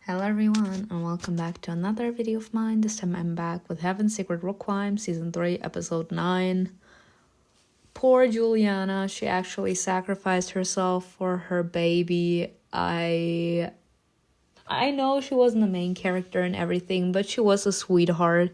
Hello everyone and welcome back to another video of mine. This time I'm back with Heaven's Secret Requiem Season 3 Episode 9. Poor Juliana, she actually sacrificed herself for her baby. I know she wasn't the main character and everything, but she was a sweetheart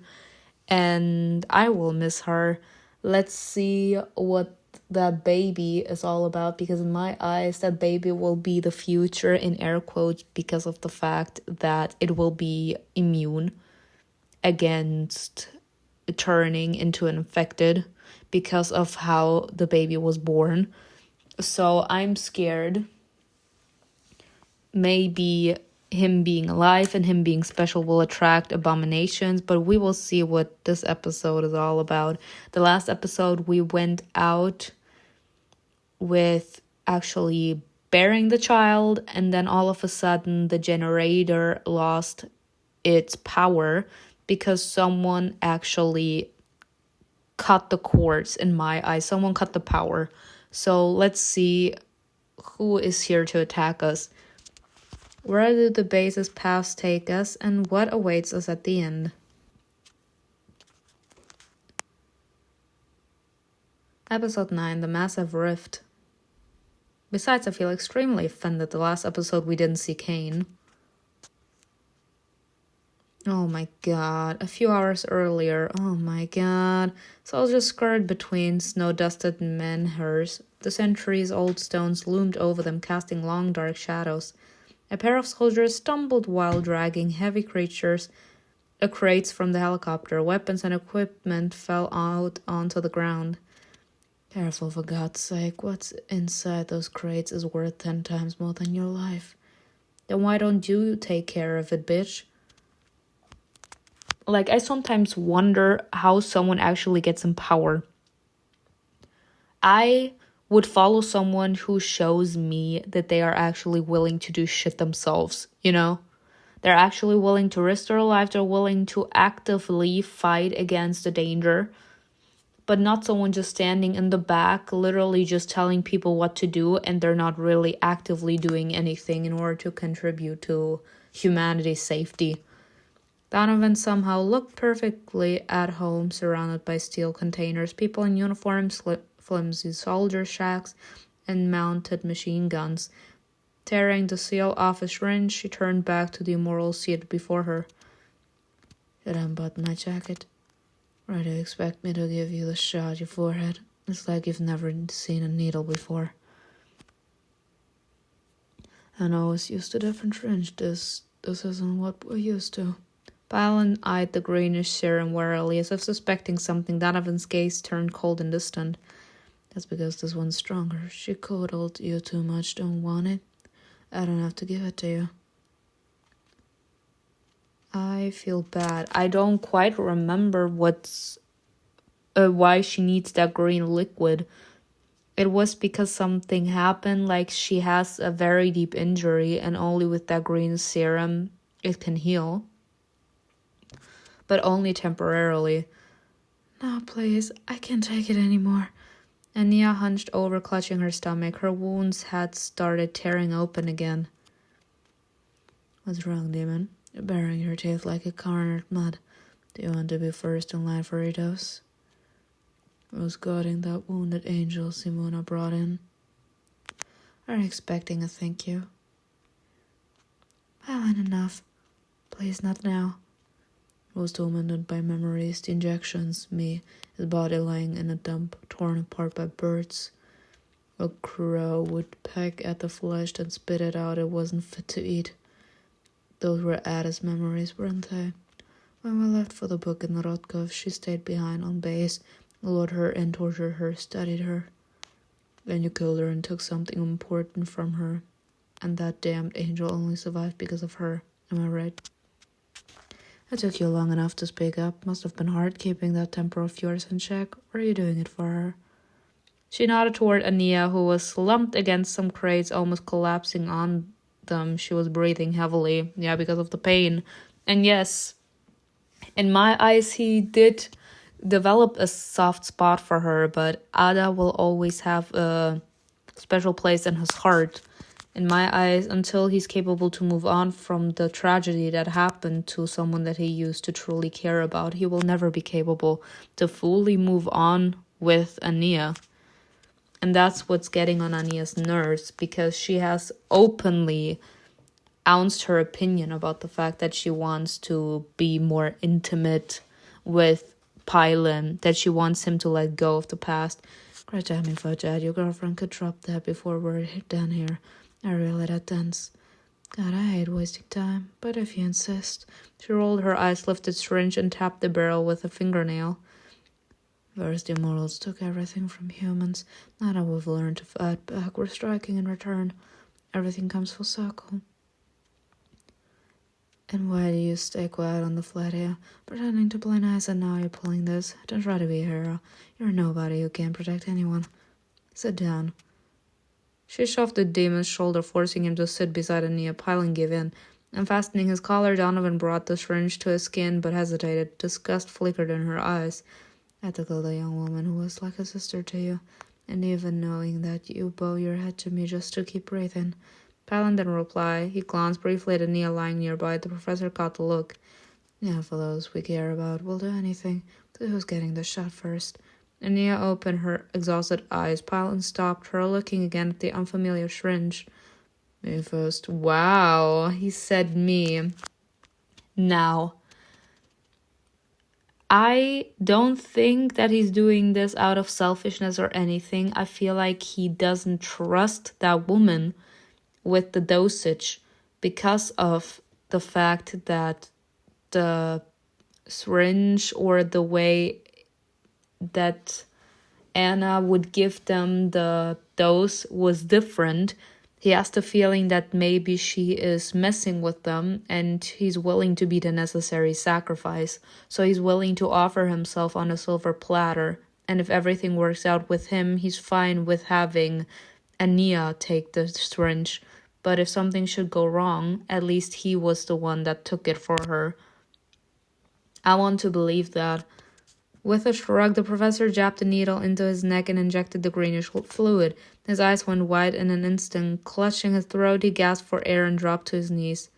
and I will miss her. Let's see what that baby is all about, because in my eyes that baby will be the future in air quotes because of the fact that it will be immune against turning into an infected because of how the baby was born. So I'm scared maybe him being alive and him being special will attract abominations, but we will see what this episode is all about. The last episode we went out with actually bearing the child, and then all of a sudden the generator lost its power because someone actually cut the cords. In my eyes, someone cut the power. So let's see who is here to attack us. Where do the base's paths take us, and what awaits us at the end? Episode 9, The Massive Rift. Besides, I feel extremely offended the last episode we didn't see CAIN. Oh my god, a few hours earlier, oh my god. Soldiers scurried between snow-dusted menhirs. The centuries-old stones loomed over them, casting long dark shadows. A pair of soldiers stumbled while dragging heavy crates from the helicopter. Weapons and equipment fell out onto the ground. Careful, for God's sake. What's inside those crates is worth 10 times more than your life. Then why don't you take care of it, bitch? I sometimes wonder how someone actually gets in power. I would follow someone who shows me that they are actually willing to do shit themselves, you know? They're actually willing to risk their life. They're willing to actively fight against the danger. But not someone just standing in the back, literally just telling people what to do, and they're not really actively doing anything in order to contribute to humanity's safety. Donovan somehow looked perfectly at home, surrounded by steel containers, people in uniforms, flimsy soldier shacks, and mounted machine guns. Tearing the seal off his syringe, she turned back to the immoral seat before her. Should I unbutton my jacket? Why do you expect me to give you the shot, your forehead? It's like you've never seen a needle before. I know it's used to different syringe. This isn't what we're used to. Balin eyed the greenish serum warily, as if suspecting something. Donovan's gaze turned cold and distant. That's because this one's stronger. She coddled you too much. Don't want it? I don't have to give it to you. I feel bad. I don't quite remember why she needs that green liquid. It was because something happened, like she has a very deep injury and only with that green serum it can heal. But only temporarily. No, please, I can't take it anymore. Ania hunched over, clutching her stomach. Her wounds had started tearing open again. What's wrong, demon? You're burying your teeth like a cornered mud. Do you want to be first in line for a dose? Who's guarding that wounded angel Simona brought in? Are you expecting a thank you? Well, enough. Please, not now. Was tormented by memories, the injections, me, his body lying in a dump, torn apart by birds. A crow would peck at the flesh and spit it out. It wasn't fit to eat. Those were Ada's memories, weren't they? When we left for the book in Rotkov, she stayed behind on base, lured her in, tortured her, studied her. Then you killed her and took something important from her. And that damned angel only survived because of her. Am I right? It took you long enough to speak up. Must have been hard keeping that temper of yours in check. Or are you doing it for her? She nodded toward Ania, who was slumped against some crates, almost collapsing on them. She was breathing heavily. Yeah, because of the pain. And yes, in my eyes, he did develop a soft spot for her, but Ada will always have a special place in his heart In my eyes, until he's capable to move on from the tragedy that happened to someone that he used to truly care about, he will never be capable to fully move on with Ania. And that's what's getting on Ania's nerves, because she has openly announced her opinion about the fact that she wants to be more intimate with Pylon, that she wants him to let go of the past. Great timing for Dad. Your girlfriend could drop that before we're done here. I really that tense. God, I hate wasting time, but if you insist. She rolled her eyes, lifted syringe, and tapped the barrel with a fingernail. First, the immortals took everything from humans. Now that we've learned to fight back, we're striking in return. Everything comes full circle. And why do you stay quiet on the flat here, pretending to play nice, and now you're pulling this? Don't try to be a hero. You're nobody who can't protect anyone. Sit down. She shoved the demon's shoulder, forcing him to sit beside Ania. Pylon gave in. Unfastening his collar, Donovan brought the syringe to his skin, but hesitated. Disgust flickered in her eyes. I tickled a young woman who was like a sister to you, and even knowing that you bow your head to me just to keep breathing. Pylon didn't reply. He glanced briefly at Ania lying nearby. The professor caught the look. Yeah, for those we care about, we'll do anything. But who's getting the shot first? Ania opened her exhausted eyes. Pylon stopped her, looking again at the unfamiliar syringe. Me first. Wow, he said me. Now, I don't think that he's doing this out of selfishness or anything. I feel like he doesn't trust that woman with the dosage because of the fact that the syringe or the way that Anna would give them the dose was different. He has the feeling that maybe she is messing with them, and he's willing to be the necessary sacrifice. So he's willing to offer himself on a silver platter. And if everything works out with him, he's fine with having Ania take the syringe. But if something should go wrong, at least he was the one that took it for her. I want to believe that. With a shrug, the professor jabbed the needle into his neck and injected the greenish fluid. His eyes went wide in an instant. Clutching his throat, he gasped for air and dropped to his knees.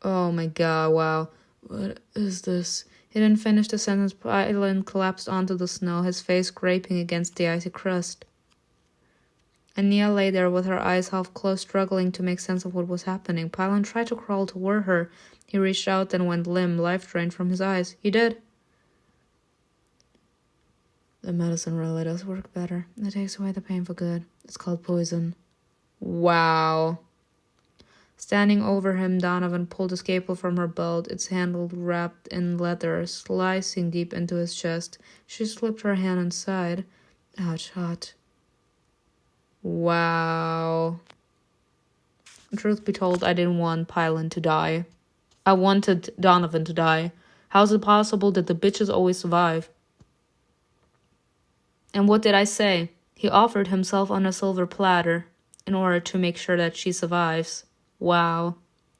Oh my god, wow. What is this? He didn't finish the sentence. Pylon collapsed onto the snow, his face scraping against the icy crust. Ania lay there with her eyes half closed, struggling to make sense of what was happening. Pylon tried to crawl toward her. He reached out and went limp, life drained from his eyes. He did. The medicine really does work better. It takes away the pain for good. It's called poison. Wow. Standing over him, Donovan pulled a scalpel from her belt, its handle wrapped in leather, slicing deep into his chest. She slipped her hand inside. Ouch, hot. Wow. Truth be told, I didn't want Pylon to die. I wanted Donovan to die. How's it possible that the bitches always survive? And what did I say? He offered himself on a silver platter in order to make sure that she survives. Wow.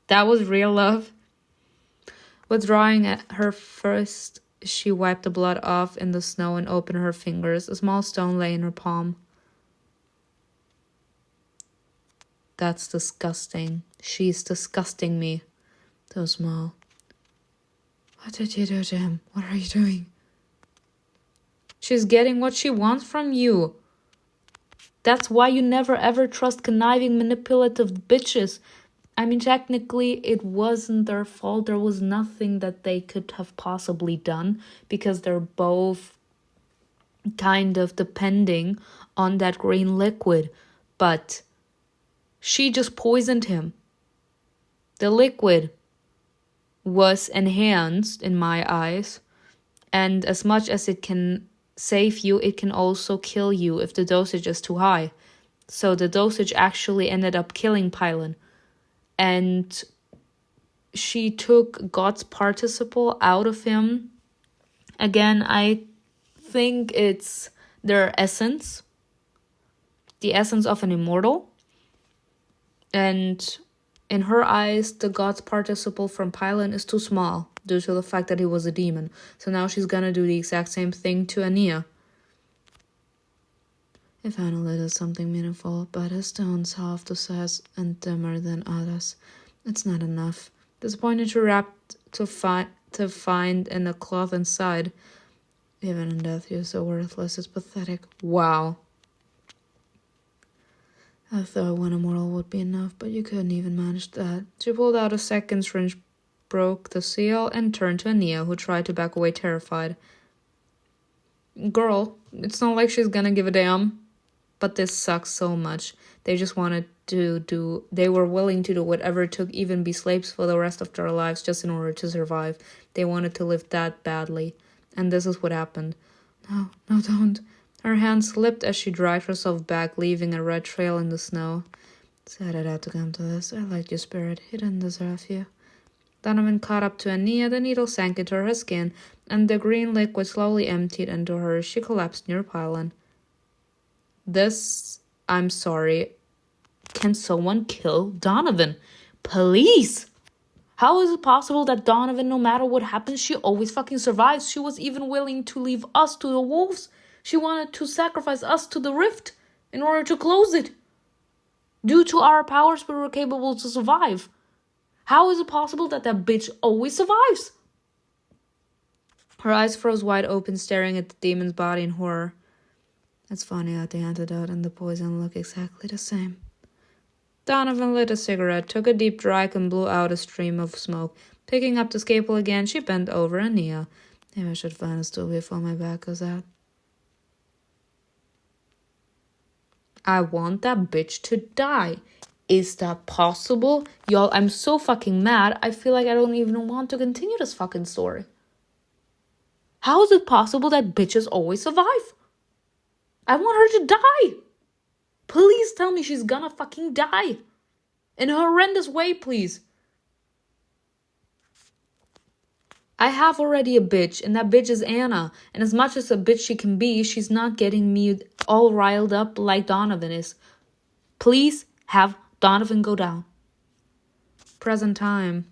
That was real love. Withdrawing at her first, she wiped the blood off in the snow and opened her fingers. A small stone lay in her palm. That's disgusting. She's disgusting me. So small. What did you do to him? What are you doing? She's getting what she wants from you. That's why you never ever trust conniving, manipulative bitches. I mean, technically, it wasn't their fault. There was nothing that they could have possibly done because they're both kind of depending on that green liquid. But she just poisoned him. The liquid was enhanced in my eyes. And as much as it can save you, it can also kill you if the dosage is too high. So the dosage actually ended up killing Pylon. And she took God's participle out of him. Again, I think it's their essence. The essence of an immortal. And in her eyes, the God's participle from Pylon is too small due to the fact that he was a demon. So now she's gonna do the exact same thing to Ania. He finally did something meaningful, but his tone soft and dimmer than others. It's not enough. Disappointed to find in the cloth inside. Even in death, you're so worthless. It's pathetic. Wow. I thought one immortal would be enough, but you couldn't even manage that. She pulled out a second syringe, broke the seal, and turned to Ania, who tried to back away terrified. Girl, it's not like she's gonna give a damn. But this sucks so much. They just wanted they were willing to do whatever it took, even be slaves for the rest of their lives just in order to survive. They wanted to live that badly. And this is what happened. No, don't. Her hand slipped as she dragged herself back, leaving a red trail in the snow. Sad it had to come to this. I liked your spirit. He didn't deserve you. Donovan caught up to Ania, the needle sank into her skin, and the green liquid slowly emptied into her. She collapsed near Pylon. I'm sorry. Can someone kill Donovan? Please! How is it possible that Donovan, no matter what happens, she always fucking survives? She was even willing to leave us to the wolves. She wanted to sacrifice us to the rift in order to close it. Due to our powers, we were capable to survive. How is it possible that bitch always survives? Her eyes froze wide open, staring at the demon's body in horror. It's funny that the antidote and the poison look exactly the same. Donovan lit a cigarette, took a deep drag, and blew out a stream of smoke. Picking up the scalpel again, she bent over Ania. Maybe I should find a stool before my back goes out. I want that bitch to die. Is that possible? Y'all, I'm so fucking mad. I feel like I don't even want to continue this fucking story. How is it possible that bitches always survive? I want her to die. Please tell me she's gonna fucking die. In a horrendous way, please. I have already a bitch, and that bitch is Anna. And as much as a bitch she can be, she's not getting me all riled up like Donovan is. Please have Donovan go down. Present time.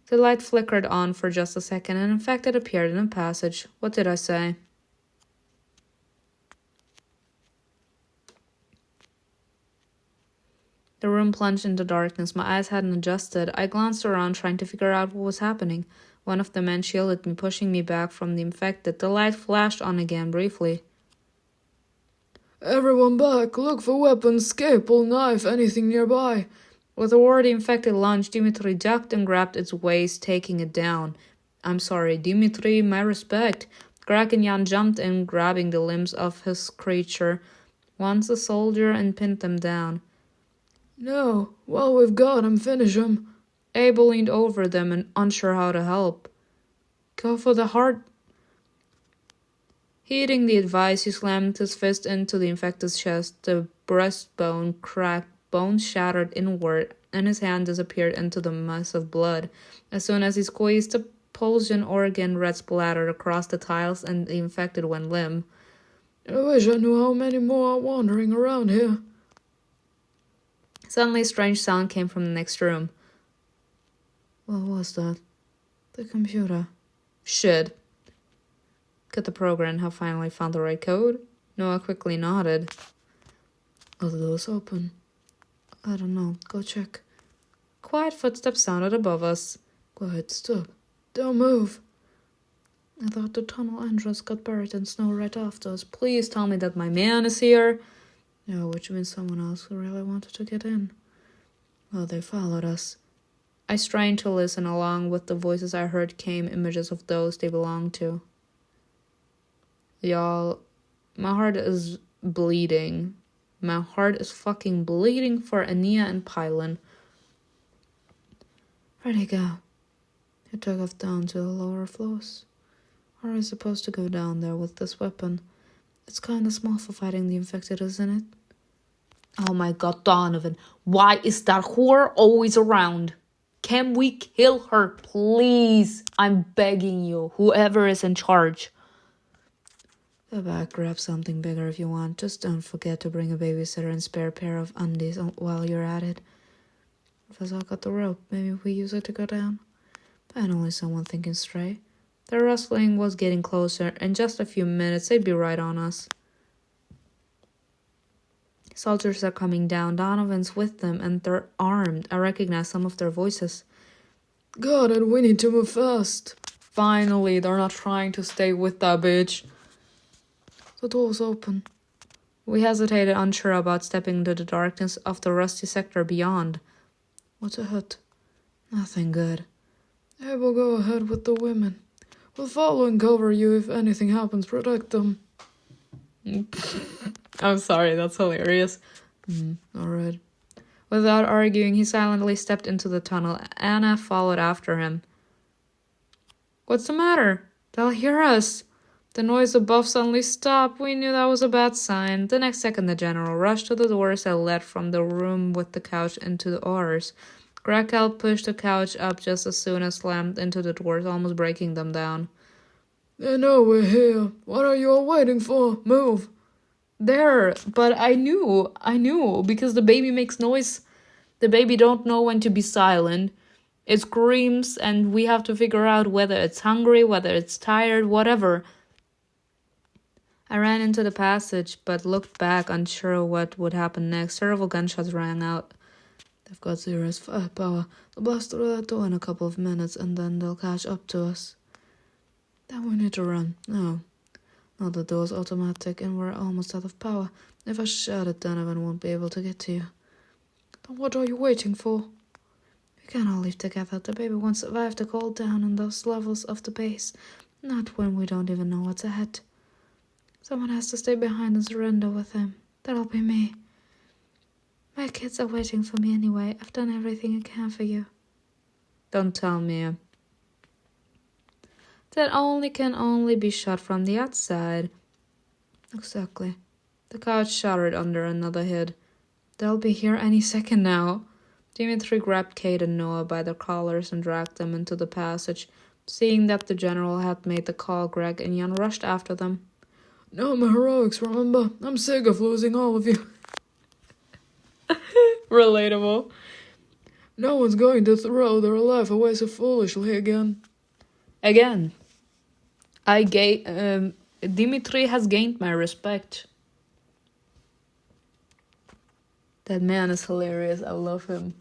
The light flickered on for just a second, and in fact it appeared in a passage. What did I say? The room plunged into darkness. My eyes hadn't adjusted. I glanced around, trying to figure out what was happening. One of the men shielded me, pushing me back from the infected. The light flashed on again briefly. Everyone back. Look for weapons, scalpel, knife, anything nearby. With the word infected lunged, Dimitri ducked and grabbed its waist, taking it down. I'm sorry, Dimitri, my respect. Greg and Jan jumped in, grabbing the limbs of his creature. Once a soldier and pinned them down. No, well, we've got him, finish him. Abel leaned over them and unsure how to help. Go for the heart. Heeding the advice, he slammed his fist into the infected's chest. The breastbone cracked, bones shattered inward, and his hand disappeared into the mess of blood. As soon as he squeezed the pulsion organ, red splattered across the tiles, and the infected went limp. I wish I knew how many more are wandering around here. Suddenly a strange sound came from the next room. What was that? The computer. Shit. Could the program have finally found the right code? Noah quickly nodded. Are the doors open? I don't know. Go check. Quiet footsteps sounded above us. Go ahead, stop. Don't move. I thought the tunnel entrance got buried in snow right after us. Please tell me that my man is here. No, which means someone else who really wanted to get in. Well, they followed us. I strained to listen. Along with the voices I heard came images of those they belonged to. Y'all, my heart is bleeding. My heart is fucking bleeding for Ania and Pylon. Where'd he go? He took off down to the lower floors. How are we supposed to go down there with this weapon? It's kinda small for fighting the infected, isn't it? Oh my god, Donovan. Why is that whore always around? Can we kill her, please? I'm begging you, whoever is in charge. Go back, grab something bigger if you want. Just don't forget to bring a babysitter and spare pair of undies while you're at it. Professor got the rope. Maybe we use it to go down. Finally, someone thinking straight. The rustling was getting closer. In just a few minutes, they'd be right on us. Soldiers are coming down. Donovan's with them, and they're armed. I recognize some of their voices. God, and we need to move fast. Finally, they're not trying to stay with that bitch. The door's open. We hesitated, unsure about stepping into the darkness of the rusty sector beyond. What's ahead? Nothing good. Abel, go ahead with the women. We'll follow and cover you if anything happens. Protect them. I'm sorry, that's hilarious. Alright. Without arguing, he silently stepped into the tunnel. Anna followed after him. What's the matter? They'll hear us. The noise above suddenly stopped. We knew that was a bad sign. The next second, the general rushed to the doors that led from the room with the couch into ours. Gretel pushed the couch up just as soon as slammed into the doors, almost breaking them down. They know we're here. What are you all waiting for? Move. There, but I knew, because the baby makes noise. The baby don't know when to be silent. It screams, and we have to figure out whether it's hungry, whether it's tired, whatever. I ran into the passage, but looked back, unsure what would happen next. Several gunshots rang out. They've got serious firepower. They'll blast through that door in a couple of minutes, and then they'll catch up to us. Then we need to run. No. Now the door's automatic, and we're almost out of power. If I shut it, Donovan won't be able to get to you. Then what are you waiting for? We can't all leave together. The baby won't survive the cold down in those levels of the base. Not when we don't even know what's ahead. Someone has to stay behind and surrender with him. That'll be me. My kids are waiting for me anyway. I've done everything I can for you. Don't tell me. That can only be shot from the outside. Exactly. The couch shuddered under another hit. They'll be here any second now. Dimitri grabbed Kate and Noah by their collars and dragged them into the passage. Seeing that the general had made the call, Greg and Jan rushed after them. No more heroics, remember? I'm sick of losing all of you. Relatable. No one's going to throw their life away so foolishly again. Dimitri has gained my respect. That man is hilarious. I love him.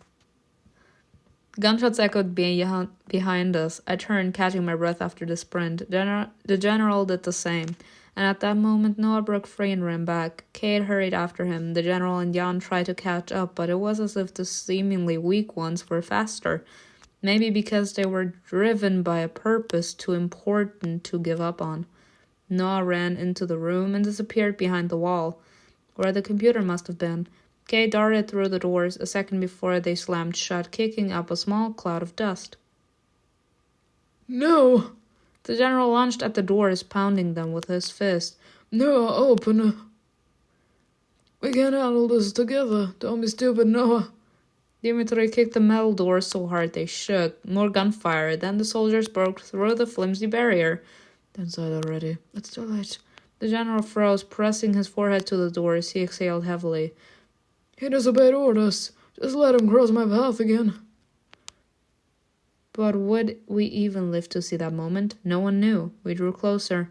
Gunshots echoed behind us. I turned, catching my breath after the sprint. The general did the same, and at that moment Noah broke free and ran back. Kate hurried after him. The general and Jan tried to catch up, but it was as if the seemingly weak ones were faster. Maybe because they were driven by a purpose too important to give up on. Noah ran into the room and disappeared behind the wall, where the computer must have been. Kay darted through the doors a second before they slammed shut, kicking up a small cloud of dust. No! The general lunged at the doors, pounding them with his fist. Noah, open! We can handle this together. Don't be stupid, Noah. Dimitri kicked the metal doors so hard they shook. More gunfire. Then the soldiers broke through the flimsy barrier. They're inside already. It's too late. The general froze, pressing his forehead to the doors. He exhaled heavily. He disobeyed orders. Just let him cross my path again. But would we even live to see that moment? No one knew. We drew closer.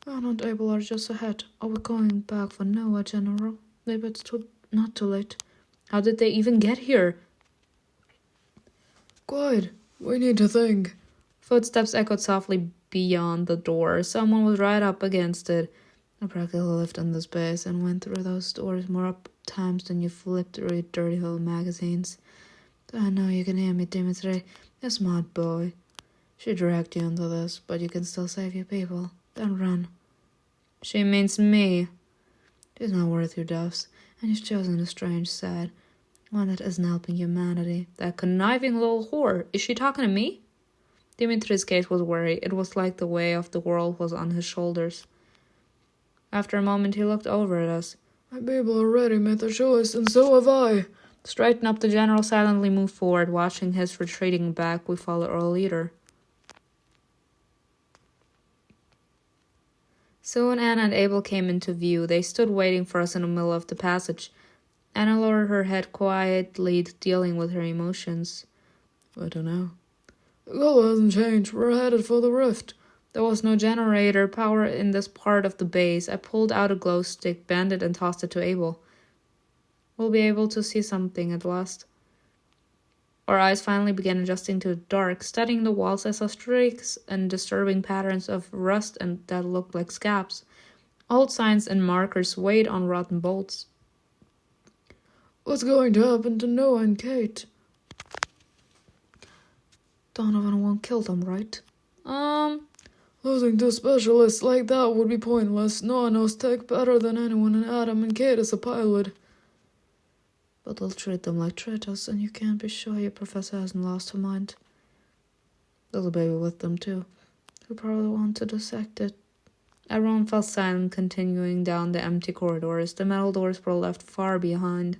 Anna and Abel are just ahead. Are we going back for Noah, General? Maybe it's not too late. How did they even get here? Quiet. We need to think. Footsteps echoed softly beyond the door. Someone was right up against it. I practically lived in this base and went through those doors more times than you flipped through your dirty little magazines. I know you can hear me, Dimitri. You're a smart boy. She dragged you into this, but you can still save your people. Don't run. She means me. She's not worth your doves, and you've chosen a strange side. One that isn't helping humanity. That conniving little whore. Is she talking to me? Dimitri's gaze was worried. It was like the weight of the world was on his shoulders. After a moment, he looked over at us. My people already made their choice, and so have I. Straighten up, the general silently moved forward. Watching his retreating back, we followed our leader. Soon Anna and Abel came into view. They stood waiting for us in the middle of the passage. Anna lowered her head quietly, dealing with her emotions. I don't know. The goal hasn't changed. We're headed for the rift. There was no generator power in this part of the base. I pulled out a glow stick, bent it, and tossed it to Abel. We'll be able to see something at last. Our eyes finally began adjusting to the dark. Studying the walls, I saw streaks and disturbing patterns of rust and that looked like scabs. Old signs and markers weighed on rotten bolts. What's going to happen to Noah and Kate? Donovan won't kill them, right? Losing two specialists like that would be pointless. Noah knows tech better than anyone, and Adam and Kate is a pilot. But they'll treat them like traitors, and you can't be sure your professor hasn't lost her mind. There's a baby with them, too. He'll probably want to dissect it. Everyone fell silent, continuing down the empty corridors. The metal doors were left far behind.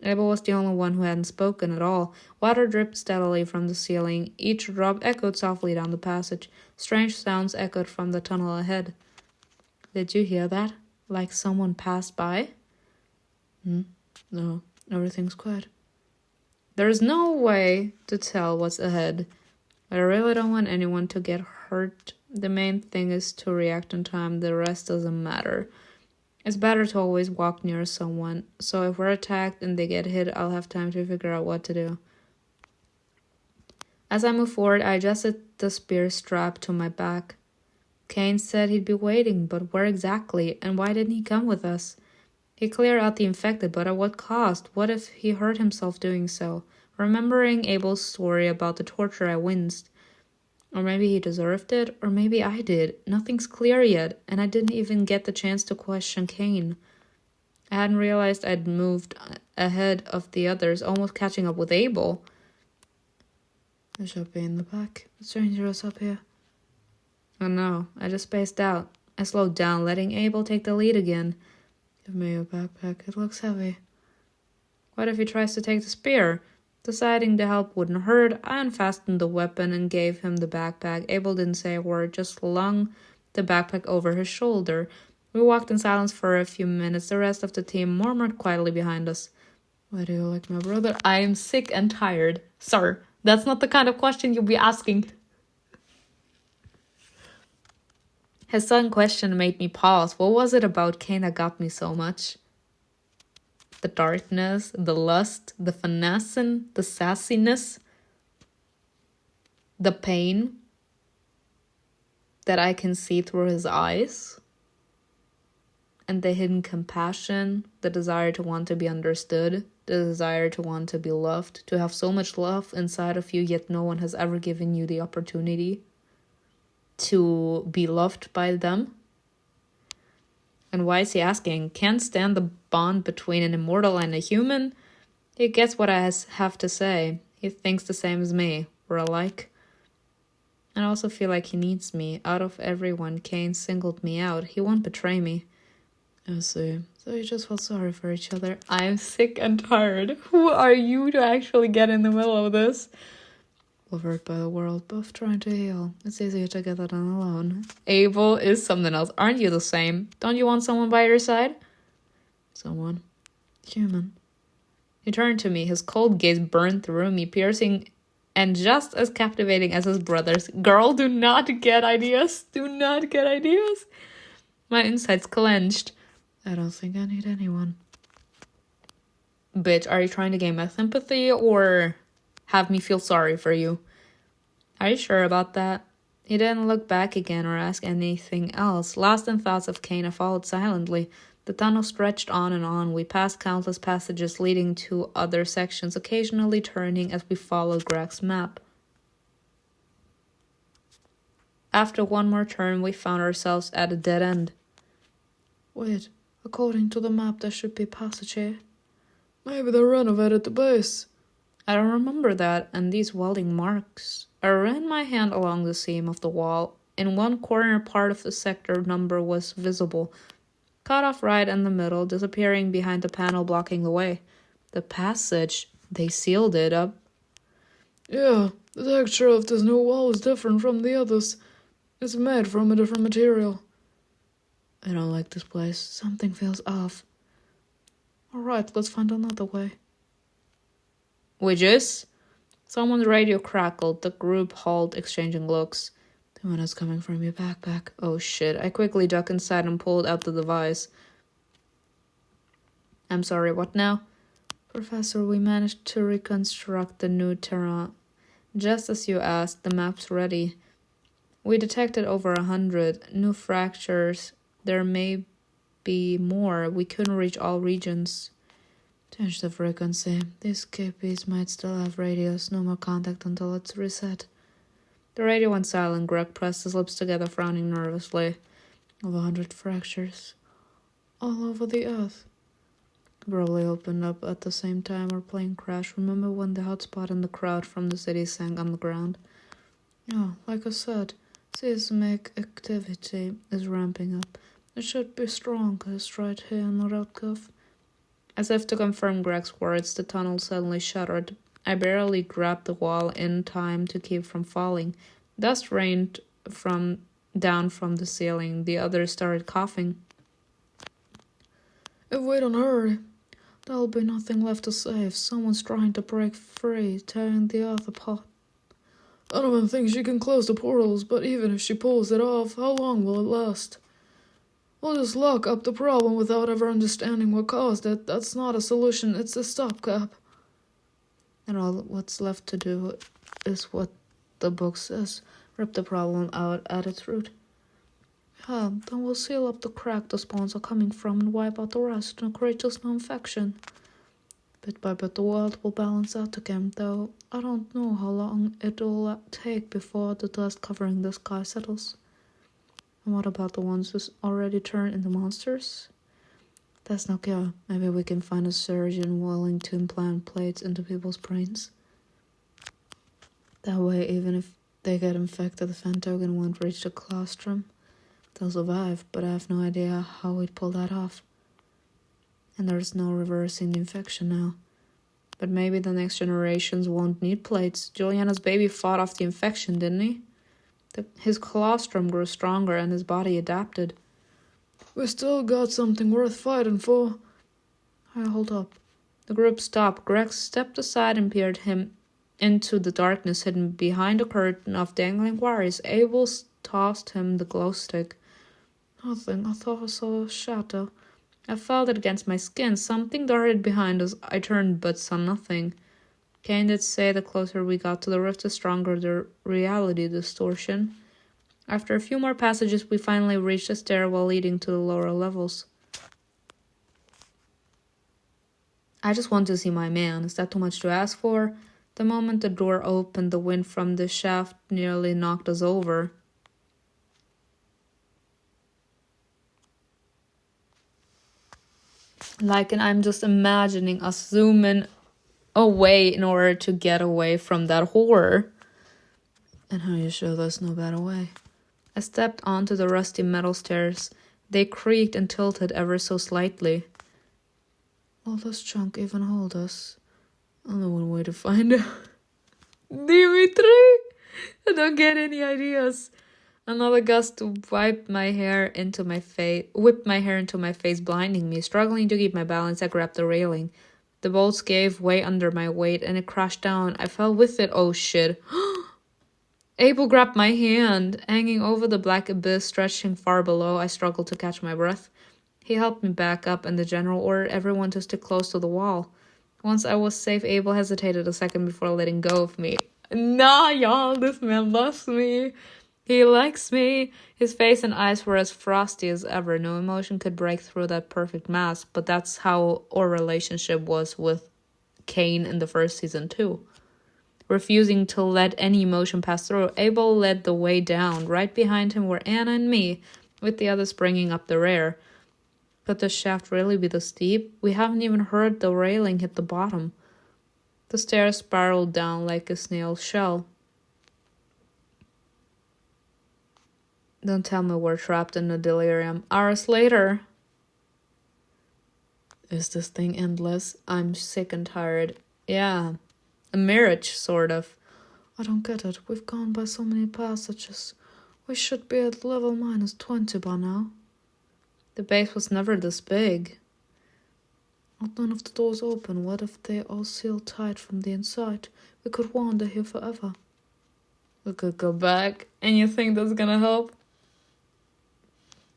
Abel was the only one who hadn't spoken at all. Water dripped steadily from the ceiling. Each drop echoed softly down the passage. Strange sounds echoed from the tunnel ahead. Did you hear that? Like someone passed by? No, everything's quiet. There's no way to tell what's ahead. But I really don't want anyone to get hurt. The main thing is to react in time. The rest doesn't matter. It's better to always walk near someone, so if we're attacked and they get hit, I'll have time to figure out what to do. As I moved forward, I adjusted the spear strap to my back. CAIN said he'd be waiting, but where exactly, and why didn't he come with us? He cleared out the infected, but at what cost? What if he hurt himself doing so? Remembering Abel's story about the torture, I winced. Or maybe he deserved it, or maybe I did. Nothing's clear yet, and I didn't even get the chance to question CAIN. I hadn't realized I'd moved ahead of the others, almost catching up with Abel. I should be in the back. It's dangerous up here. Oh no, I just spaced out. I slowed down, letting Abel take the lead again. Give me your backpack. It looks heavy. What if he tries to take the spear? Deciding the help wouldn't hurt, I unfastened the weapon and gave him the backpack. Abel didn't say a word, just slung the backpack over his shoulder. We walked in silence for a few minutes. The rest of the team murmured quietly behind us. Why do you like my brother? I am sick and tired. Sir, that's not the kind of question you'll be asking. His sudden question made me pause. What was it about CAIN that got me so much? The darkness, the lust, the finessing, the sassiness, the pain that I can see through his eyes, and the hidden compassion, the desire to want to be understood, the desire to want to be loved, to have so much love inside of you, yet no one has ever given you the opportunity to be loved by them. And why is he asking? Can't stand the bond between an immortal and a human? He gets what I have to say. He thinks the same as me. We're alike. And I also feel like he needs me. Out of everyone, CAIN singled me out. He won't betray me. I see. So you just felt sorry for each other. I am sick and tired. Who are you to actually get in the middle of this? Both hurt by the world, both trying to heal. It's easier together than alone. Abel is something else. Aren't you the same? Don't you want someone by your side? Someone. Human. He turned to me. His cold gaze burned through me, piercing and just as captivating as his brother's. Girl, do not get ideas. Do not get ideas. My insides clenched. I don't think I need anyone. Bitch, are you trying to gain my sympathy or have me feel sorry for you? Are you sure about that? He didn't look back again or ask anything else. Lost in thoughts of CAIN, I followed silently. The tunnel stretched on and on. We passed countless passages leading to other sections, occasionally turning as we followed Greg's map. After one more turn, we found ourselves at a dead end. Wait, according to the map, there should be a passage here. Maybe they renovated the base. I don't remember that, and these welding marks. I ran my hand along the seam of the wall. In one corner, part of the sector number was visible, cut off right in the middle, disappearing behind the panel blocking the way. The passage, they sealed it up. Yeah, the texture of this new wall is different from the others. It's made from a different material. I don't like this place. Something feels off. Alright, let's find another way. Which is? Someone's radio crackled. The group halted, exchanging looks. The one is coming from your backpack. Oh shit. I quickly ducked inside and pulled out the device. I'm sorry, what now? Professor, we managed to reconstruct the new terrain. Just as you asked, the map's ready. We detected over 100 new fractures. There may be more. We couldn't reach all regions. Change the frequency. These KPs might still have radios. No more contact until it's reset. The radio went silent. Greg pressed his lips together, frowning nervously. Over 100 fractures. All over the earth. Probably opened up at the same time our plane crashed. Remember when the hotspot in the crowd from the city sank on the ground? Yeah, like I said, seismic activity is ramping up. It should be strongest right here in the red cuff. As if to confirm Greg's words, the tunnel suddenly shuddered. I barely grabbed the wall in time to keep from falling. Dust rained down from the ceiling. The others started coughing. If we don't hurry, there'll be nothing left to save. Someone's trying to break free, tearing the earth apart. Donovan thinks she can close the portals, but even if she pulls it off, how long will it last? We'll just lock up the problem without ever understanding what caused it. That's not a solution, it's a stopgap. And all what's left to do is what the book says. Rip the problem out at its root. Yeah, then we'll seal up the crack the spawns are coming from and wipe out the rest and create just no infection. Bit by bit the world will balance out again, though I don't know how long it'll take before the dust covering the sky settles. And what about the ones who's already turned into monsters? That's no cure. Maybe we can find a surgeon willing to implant plates into people's brains. That way, even if they get infected, the fan token won't reach the claustrum. They'll survive, but I have no idea how we'd pull that off. And there's no reversing the infection now. But maybe the next generations won't need plates. Juliana's baby fought off the infection, didn't he? His colostrum grew stronger and his body adapted. We still got something worth fighting for. Hold up. The group stopped. Greg stepped aside and peered him into the darkness hidden behind a curtain of dangling wires. Abel tossed him the glow stick. Nothing. I thought I saw a shadow. I felt it against my skin. Something darted behind us. I turned but saw nothing. CAIN did say the closer we got to the rift, the stronger the reality distortion. After a few more passages, we finally reached a stairwell leading to the lower levels. I just want to see my man. Is that too much to ask for? The moment the door opened, the wind from the shaft nearly knocked us over. And I'm just imagining us zooming away in order to get away from that horror. And how you sure there's no better way? I stepped onto the rusty metal stairs. They creaked and tilted ever so slightly. Will this chunk even hold us? Only one way to find out. Dimitri! I don't get any ideas. Another gust whipped my hair into my face, blinding me. Struggling to keep my balance, I grabbed the railing. The bolts gave way under my weight, and it crashed down. I fell with it. Oh shit. Abel grabbed my hand. Hanging over the black abyss stretching far below, I struggled to catch my breath. He helped me back up, and the general ordered everyone to stick close to the wall. Once I was safe, Abel hesitated a second before letting go of me. Nah, y'all, this man loves me. He likes me. His face and eyes were as frosty as ever. No emotion could break through that perfect mask, but that's how our relationship was with CAIN in the first season too. Refusing to let any emotion pass through, Abel led the way down. Right behind him were Anna and me, with the others bringing up the rear. Could the shaft really be this steep? We haven't even heard the railing hit the bottom. The stairs spiraled down like a snail's shell. Don't tell me we're trapped in a delirium. Hours later. Is this thing endless? I'm sick and tired. Yeah. A mirage, sort of. I don't get it. We've gone by so many passages. We should be at level -20 by now. The base was never this big. With none of the doors open, what if they all sealed tight from the inside? We could wander here forever. We could go back, and you think that's gonna help?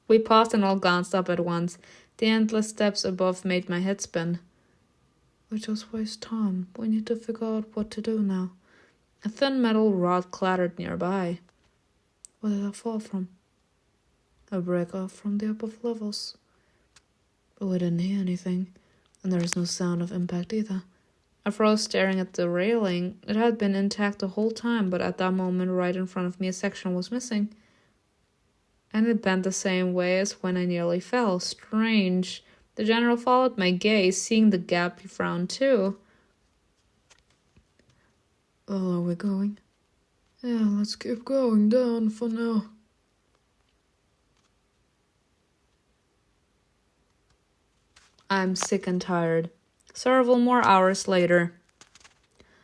We paused and all glanced up at once. The endless steps above made my head spin. We just waste time. We need to figure out what to do now. A thin metal rod clattered nearby. Where did that fall from? A breaker from the upper levels. But we didn't hear anything, and there is no sound of impact either. I froze, staring at the railing. It had been intact the whole time, but at that moment right in front of me a section was missing. And it bent the same way as when I nearly fell. Strange. The general followed my gaze. Seeing the gap, he frowned too. Well, are we going? Yeah, let's keep going down for now. I'm sick and tired. Several more hours later.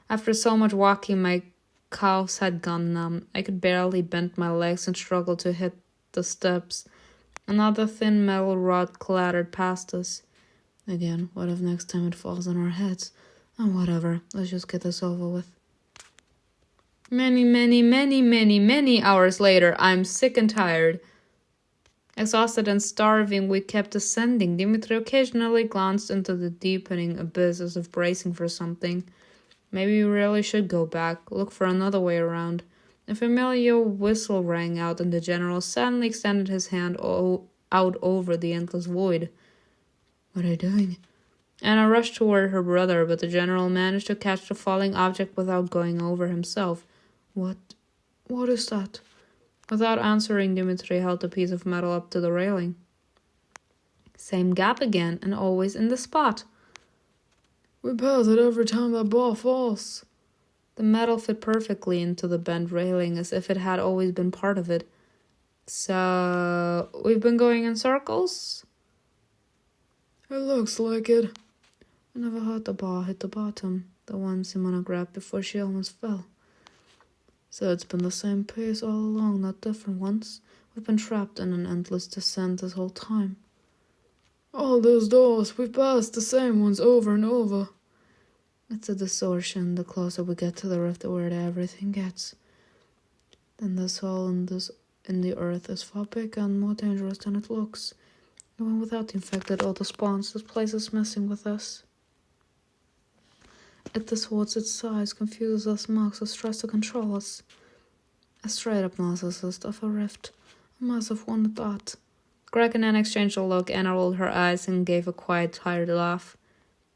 After so much walking, my calves had gone numb. I could barely bend my legs and struggled to hit the steps. Another thin metal rod clattered past us. Again, what if next time it falls on our heads? And whatever, let's just get this over with. Many hours later, I'm sick and tired. Exhausted and starving, we kept ascending. Dimitri occasionally glanced into the deepening abyss as if bracing for something. Maybe we really should go back, look for another way around. A familiar whistle rang out, and the general suddenly extended his hand out over the endless void. What are you doing? Anna rushed toward her brother, but the general managed to catch the falling object without going over himself. What is that? Without answering, Dimitri held a piece of metal up to the railing. Same gap again, and always in the spot. We pass it every time that bar falls. The metal fit perfectly into the bent railing, as if it had always been part of it. So, we've been going in circles? It looks like it. I never heard the bar hit the bottom, the one Simona grabbed before she almost fell. So it's been the same pace all along, not different ones. We've been trapped in an endless descent this whole time. All those doors, we've passed the same ones over and over. It's a distortion. The closer we get to the rift, the weirder everything gets. Then this hole in the earth is far bigger and more dangerous than it looks. Even without the infected or the spawns, this place is messing with us. It distorts its size, confuses us, marks us, tries to control us. A straight-up narcissist of a rift. A massive one at that. Greg and Anna exchanged a look. Anna rolled her eyes and gave a quiet, tired laugh.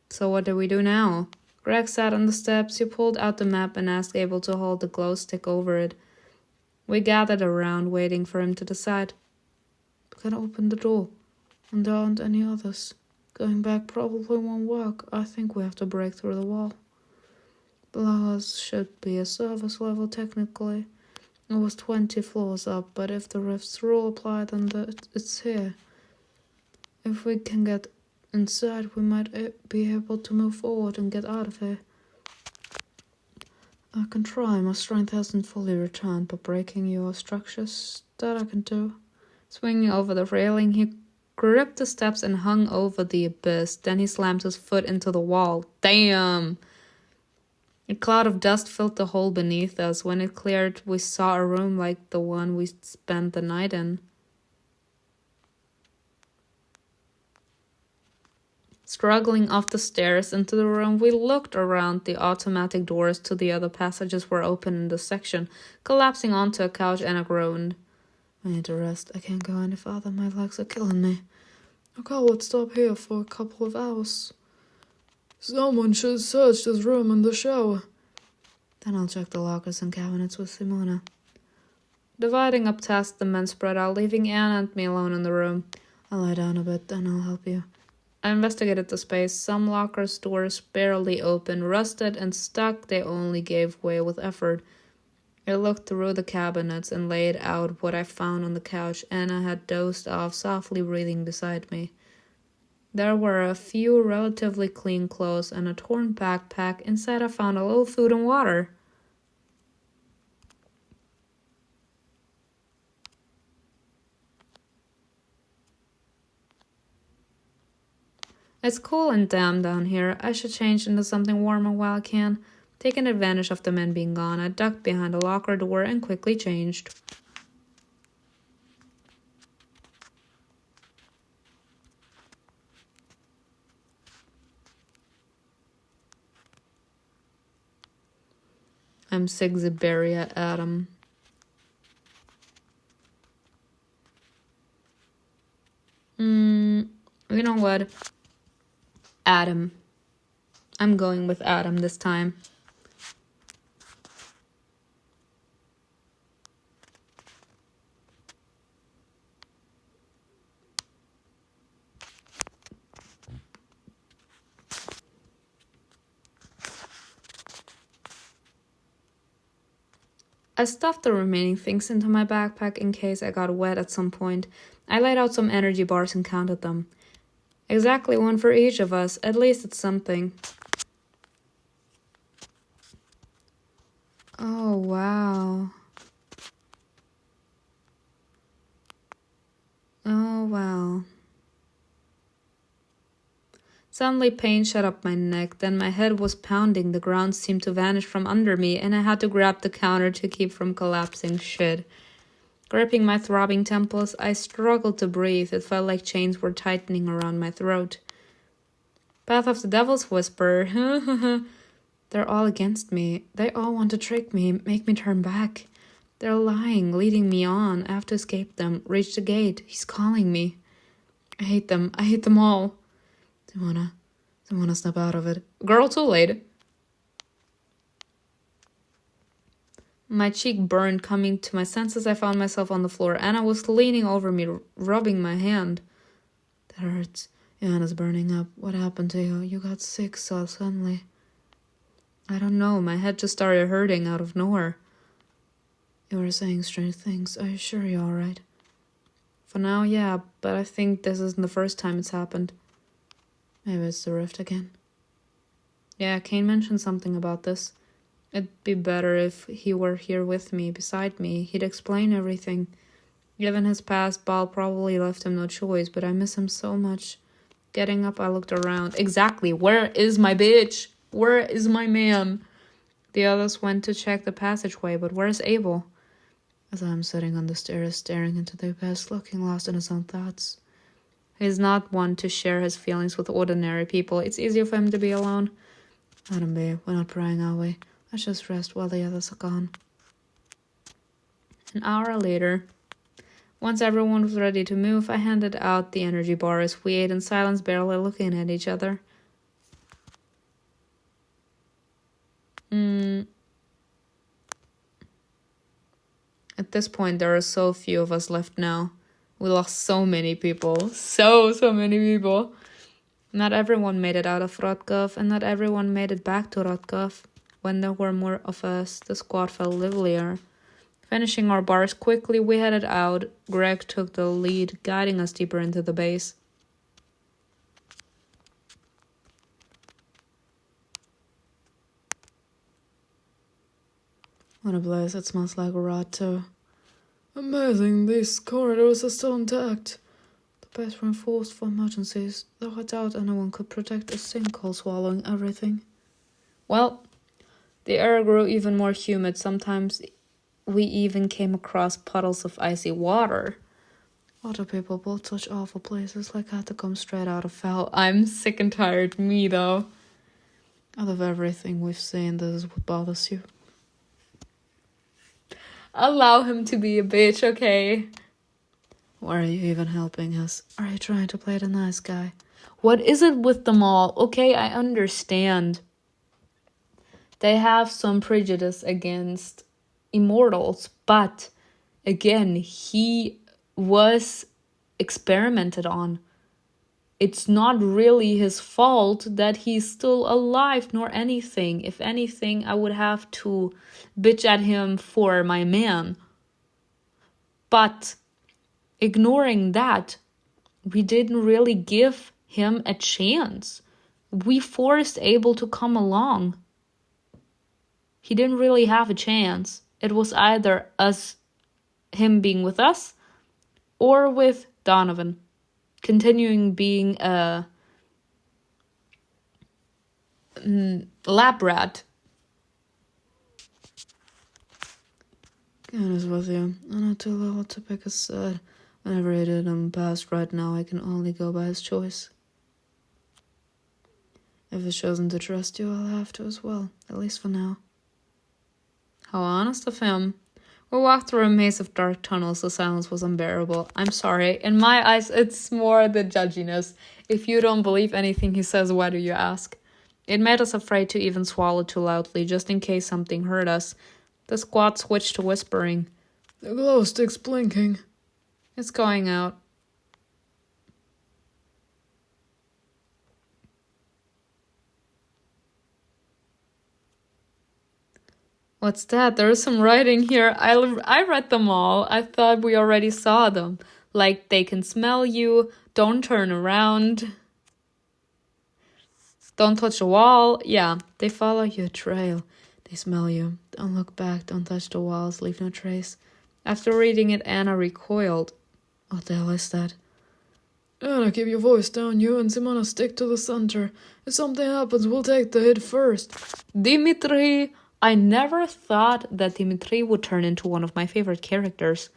So what do we do now? Greg sat on the steps. He pulled out the map and asked Abel to hold the glow stick over it. We gathered around, waiting for him to decide. We can open the door, and there aren't any others. Going back probably won't work. I think we have to break through the wall. Below us should be a service level technically. It was 20 floors up, but if the rift's rule applied, then it's here. If we can get inside, we might be able to move forward and get out of here. I can try. My strength hasn't fully returned, but breaking your structures, that I can do. Swinging over the railing, he gripped the steps and hung over the abyss. Then he slammed his foot into the wall. Damn! A cloud of dust filled the hole beneath us. When it cleared, we saw a room like the one we spent the night in. Struggling off the stairs into the room, we looked around. The automatic doors to the other passages were open in the section. Collapsing onto a couch, Anna groaned. I need to rest. I can't go any farther. My legs are killing me. I can't stop here for a couple of hours. Someone should search this room and the shower. Then I'll check the lockers and cabinets with Simona. Dividing up tasks, the men spread out, leaving Anna and me alone in the room. I'll lie down a bit, then I'll help you. I investigated the space. Some lockers' doors barely open, rusted and stuck. They only gave way with effort. I looked through the cabinets and laid out what I found on the couch. Anna had dozed off, softly breathing beside me. There were a few relatively clean clothes and a torn backpack. Inside I found a little food and water. It's cool and damp down here. I should change into something warmer while I can. Taking advantage of the men being gone, I ducked behind a locker door and quickly changed. I'm Sigziberia Adam. You know what? Adam. I'm going with Adam this time. I stuffed the remaining things into my backpack in case I got wet at some point. I laid out some energy bars and counted them. Exactly one for each of us. At least it's something. Oh, wow. Oh, wow. Suddenly pain shot up my neck, then my head was pounding, the ground seemed to vanish from under me, and I had to grab the counter to keep from collapsing. Shit. Gripping my throbbing temples, I struggled to breathe. It felt like chains were tightening around my throat. Path of the Devil's Whisper. They're all against me. They all want to trick me, make me turn back. They're lying, leading me on. I have to escape them, reach the gate. He's calling me. I hate them. I hate them all. Don't wanna snap out of it. Girl, too late. My cheek burned. Coming to my senses, I found myself on the floor. Anna was leaning over me, rubbing my hand. That hurts. Anna's burning up. What happened to you? You got sick so suddenly. I don't know. My head just started hurting out of nowhere. You were saying strange things. Are you sure you're alright? For now, yeah, but I think this isn't the first time it's happened. Maybe it's the rift again. Yeah, CAIN mentioned something about this. It'd be better if he were here with me, beside me. He'd explain everything. Given his past, Baal probably left him no choice, but I miss him so much. Getting up, I looked around. Exactly, where is my bitch? Where is my man? The others went to check the passageway, but where's Abel? As I'm sitting on the stairs, staring into the abyss, looking lost in his own thoughts. He's not one to share his feelings with ordinary people. It's easier for him to be alone. Let him be. We're not prying, are we? Let's just rest while the others are gone. An hour later, once everyone was ready to move, I handed out the energy bars. We ate in silence, barely looking at each other. At this point, there are so few of us left now. We lost so many people. So many people. Not everyone made it out of Rotkov, and not everyone made it back to Rotkov. When there were more of us, the squad felt livelier. Finishing our bars quickly, we headed out. Greg took the lead, guiding us deeper into the base. What a place. It smells like a rot too. Amazing, these corridors are still intact. The base reinforced for emergencies, though I doubt anyone could protect a sinkhole swallowing everything. Well, the air grew even more humid. Sometimes we even came across puddles of icy water. Water people built such awful places like I had to come straight out of hell. I'm sick and tired, me though. Out of everything we've seen, this is what bothers you. Allow him to be a bitch, okay? Why are you even helping us? Are you trying to play the nice guy? What is it with them all? Okay, I understand. They have some prejudice against immortals, but again, he was experimented on. It's not really his fault that he's still alive nor anything. If anything, I would have to bitch at him for my man. But ignoring that, we didn't really give him a chance. We forced Abel to come along. He didn't really have a chance. It was either him being with us, or with Donovan, continuing being a lab rat. Honest with you, I'm not too little to pick a side. Whenever I did in the past, right now I can only go by his choice. If he's chosen to trust you, I'll have to as well, at least for now. How honest of him. We walked through a maze of dark tunnels. The silence was unbearable. I'm sorry. In my eyes, it's more the judginess. If you don't believe anything he says, why do you ask? It made us afraid to even swallow too loudly, just in case something hurt us. The squad switched to whispering. The glow stick's blinking. It's going out. What's that? There is some writing here. I read them all. I thought we already saw them. Like, they can smell you. Don't turn around. Don't touch the wall. Yeah, they follow your trail. They smell you. Don't look back. Don't touch the walls. Leave no trace. After reading it, Anna recoiled. What the hell is that? Anna, keep your voice down. You and Simona stick to the center. If something happens, we'll take the hit first. Dimitri! I never thought that Dimitri would turn into one of my favorite characters.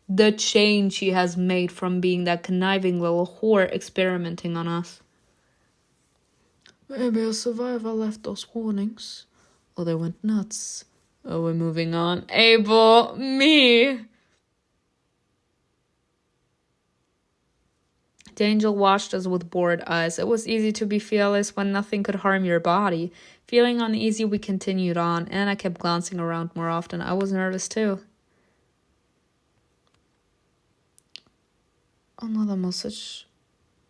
The change he has made from being that conniving little whore experimenting on us. Maybe a survivor left those warnings. Or they went nuts. Oh, we're moving on. Abel, me! The angel watched us with bored eyes. It was easy to be fearless when nothing could harm your body. Feeling uneasy, we continued on, and I kept glancing around more often. I was nervous too. Another message.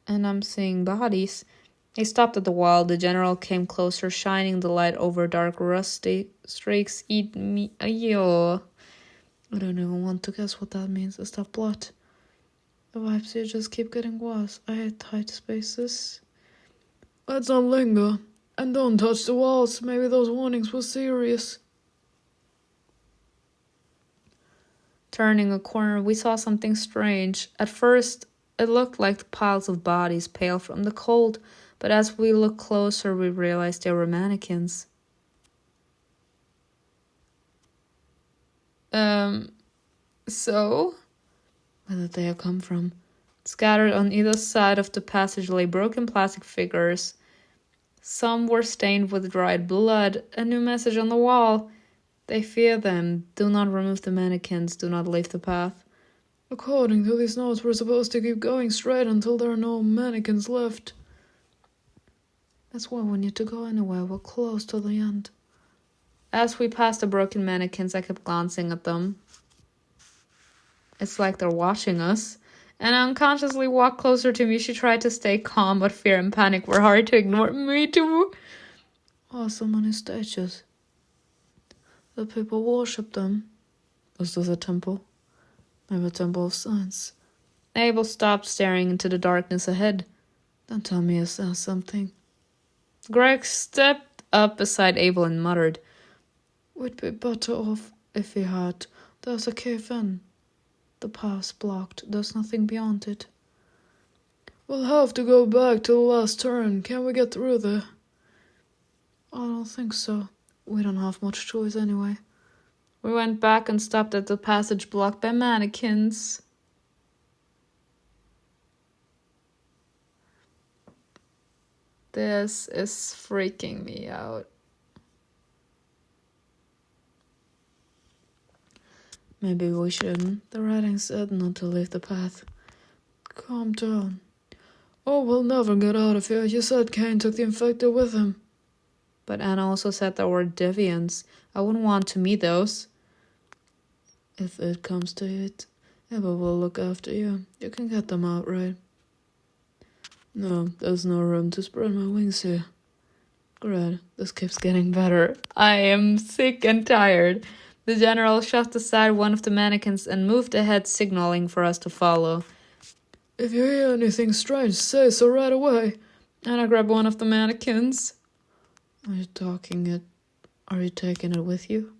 And I'm seeing bodies. They stopped at the wall. The general came closer, shining the light over dark rusty streaks. Eat me. Ayo. I don't even want to guess what that means. Is that blood? The vibes here just keep getting worse. I hate tight spaces. Let's not linger. And don't touch the walls. Maybe those warnings were serious. Turning a corner, we saw something strange. At first, it looked like piles of bodies, pale from the cold. But as we looked closer, we realized they were mannequins. So? Where did they come from? Scattered on either side of the passage lay broken plastic figures. Some were stained with dried blood. A new message on the wall. They fear them. Do not remove the mannequins. Do not leave the path. According to these notes, we're supposed to keep going straight until there are no mannequins left. That's why we need to go anywhere. We're close to the end. As we passed the broken mannequins, I kept glancing at them. It's like they're watching us. And I unconsciously walked closer to me. She tried to stay calm, but fear and panic were hard to ignore. Me too. Oh, so many statues. The people worship them. Is this a temple? Maybe a temple of science. Abel stopped, staring into the darkness ahead. Don't tell me you saw something. Greg stepped up beside Abel and muttered, We'd be better off if we had. There's a cave in. The path's blocked. There's nothing beyond it. We'll have to go back to the last turn. Can we get through there? I don't think so. We don't have much choice anyway. We went back and stopped at the passage blocked by mannequins. This is freaking me out. Maybe we shouldn't. The writing said not to leave the path. Calm down. Oh, we'll never get out of here. You said CAIN took the infected with him. But Anna also said there were deviants. I wouldn't want to meet those. If it comes to it, Abel will look after you. You can get them out, right? No, there's no room to spread my wings here. Great, this keeps getting better. I am sick and tired. The general shoved aside one of the mannequins and moved ahead, signaling for us to follow. If you hear anything strange, say so right away. Anna grabbed one of the mannequins. Are you taking it with you?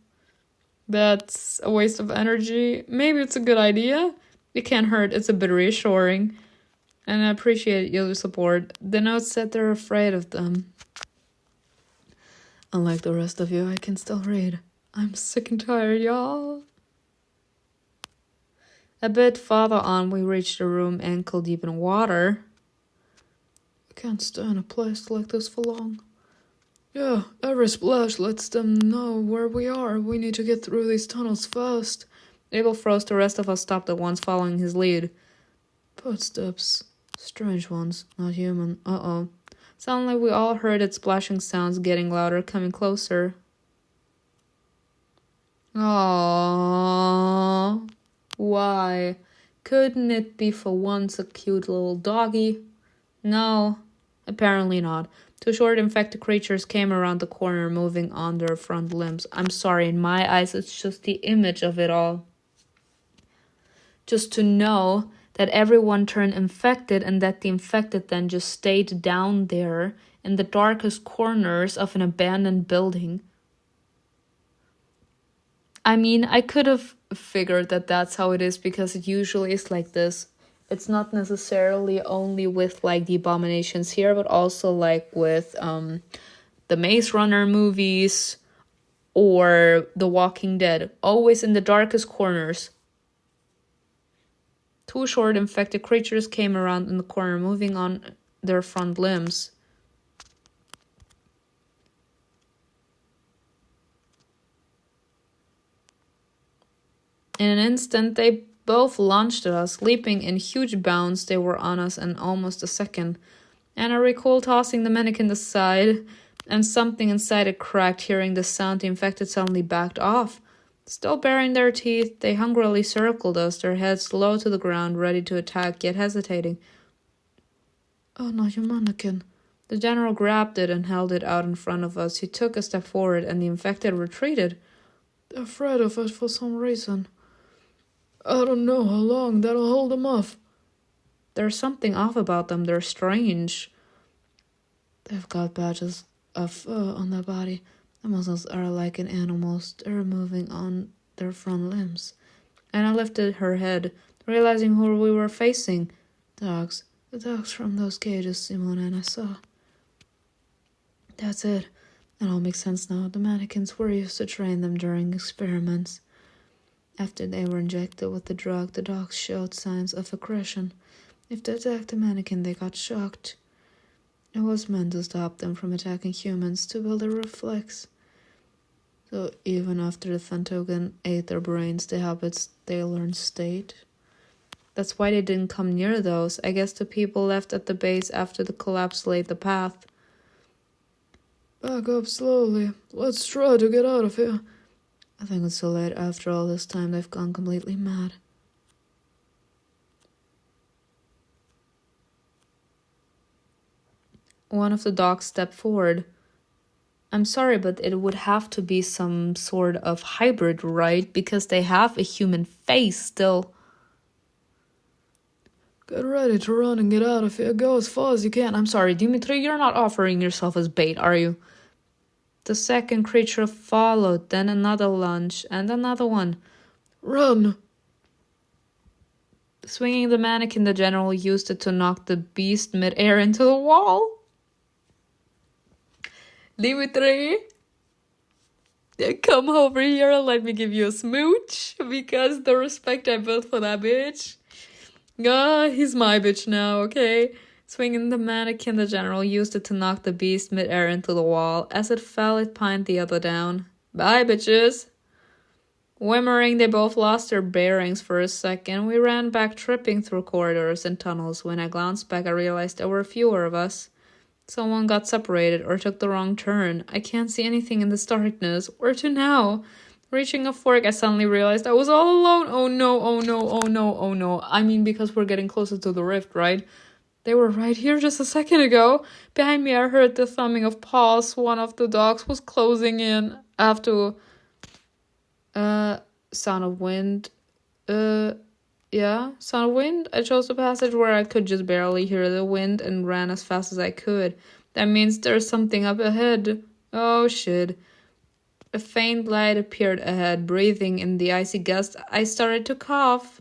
That's a waste of energy. Maybe it's a good idea. It can't hurt. It's a bit reassuring. And I appreciate your support. The note said they're afraid of them. Unlike the rest of you, I can still read. I'm sick and tired, y'all. A bit farther on, we reached a room ankle deep in water. I can't stay in a place like this for long. Yeah, every splash lets them know where we are. We need to get through these tunnels fast. Abel froze. The rest of us stopped at once, following his lead. Footsteps. Strange ones, not human. Uh-oh. Suddenly, we all heard its splashing sounds getting louder, coming closer. Aww. Why? Couldn't it be for once a cute little doggy? No, apparently not. Two short infected creatures came around the corner, moving on their front limbs. I'm sorry, in my eyes, it's just the image of it all. Just to know that everyone turned infected and that the infected then just stayed down there in the darkest corners of an abandoned building. I mean, I could have figured that that's how it is because it usually is like this. It's not necessarily only with like the abominations here, but also like with the Maze Runner movies or The Walking Dead. Always in the darkest corners. Two short infected creatures came around in the corner, moving on their front limbs. In an instant, they both launched at us, leaping in huge bounds. They were on us in almost a second. And I recall tossing the mannequin aside, and something inside it cracked. Hearing the sound, the infected suddenly backed off. Still baring their teeth, they hungrily circled us, their heads low to the ground, ready to attack, yet hesitating. Oh, no, your mannequin. The general grabbed it and held it out in front of us. He took a step forward, and the infected retreated. They're afraid of it for some reason. I don't know how long that'll hold them off. There's something off about them. They're strange. They've got badges of fur on their body. The muscles are like an animal's. They're moving on their front limbs. Anna lifted her head, realizing who we were facing. Dogs. The dogs from those cages Simone and I saw. That's it. It all makes sense now. The mannequins were used to train them during experiments. After they were injected with the drug, the dogs showed signs of aggression. If they attacked the mannequin, they got shocked. It was meant to stop them from attacking humans, to build a reflex. So even after the Phantogen ate their brains, the habits they learned stayed. That's why they didn't come near those. I guess the people left at the base after the collapse laid the path. Back up slowly. Let's try to get out of here. I think it's too late. After all this time, they've gone completely mad. One of the dogs stepped forward. I'm sorry, but it would have to be some sort of hybrid, right? Because they have a human face still. Get ready to run and get out of here. Go as far as you can. I'm sorry, Dimitri, you're not offering yourself as bait, are you? The second creature followed, then another lunge, and another one. Run! Swinging the mannequin, the general used it to knock the beast mid-air into the wall. Dimitri, come over here and let me give you a smooch, because the respect I built for that bitch. He's my bitch now, okay? Swinging the mannequin, the general used it to knock the beast mid-air into the wall. As it fell, it pined the other down. Bye, bitches. Whimmering, they both lost their bearings for a second. We ran back, tripping through corridors and tunnels. When I glanced back, I realized there were fewer of us. Someone got separated or took the wrong turn. I can't see anything in this darkness. Where to now? Reaching a fork, I suddenly realized I was all alone. Oh no, oh no, oh no, oh no. I mean, because we're getting closer to the rift, right? They were right here just a second ago. Behind me, I heard the thumbing of paws. One of the dogs was closing in. After sound of wind. Yeah, sound of wind. I chose a passage where I could just barely hear the wind and ran as fast as I could. That means there's something up ahead. Oh shit. A faint light appeared ahead. Breathing in the icy gust, I started to cough.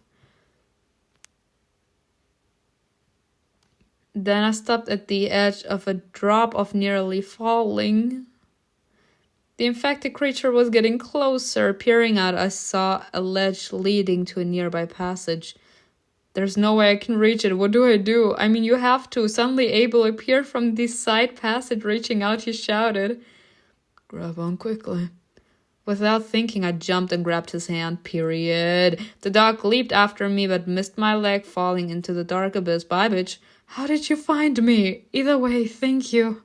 Then I stopped at the edge of a drop of nearly falling. The infected creature was getting closer. Peering out, I saw a ledge leading to a nearby passage. There's no way I can reach it. What do I do? I mean, you have to. Suddenly Abel appeared from the side passage. Reaching out, he shouted. Grab on quickly. Without thinking, I jumped and grabbed his hand. Period. The dog leaped after me but missed my leg, falling into the dark abyss. Bye, bitch. How did you find me? Either way, thank you.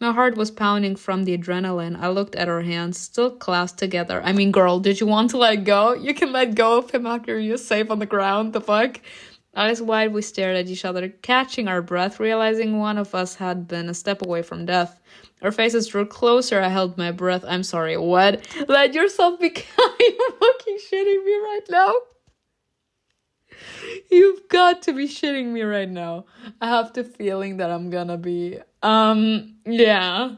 My heart was pounding from the adrenaline. I looked at her hands, still clasped together. I mean, girl, did you want to let go? You can let go of him after you're safe on the ground. The fuck? Eyes wide, we stared at each other, catching our breath, realizing one of us had been a step away from death. Our faces drew closer. I held my breath. I'm sorry, what? Let yourself be kind. You're fucking shitting me right now. You've got to be shitting me right now. I have the feeling that I'm gonna be, yeah.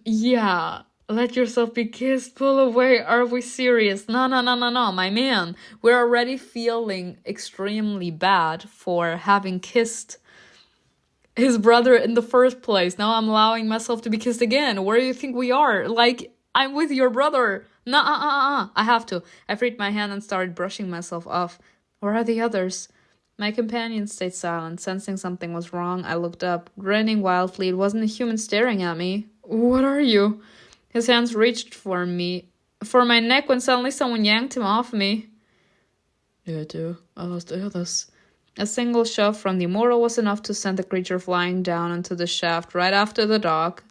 Yeah. Let yourself be kissed. Pull away. Are we serious? No, my man. We're already feeling extremely bad for having kissed his brother in the first place. Now I'm allowing myself to be kissed again. Where do you think we are? Like, I'm with your brother. No, I have to. I freed my hand and started brushing myself off. Where are the others? My companion stayed silent. Sensing something was wrong, I looked up, grinning wildly. It wasn't a human staring at me. What are you? His hands reached for my neck when suddenly someone yanked him off me. You too. I lost the others. A single shove from the immortal was enough to send the creature flying down into the shaft right after the dog.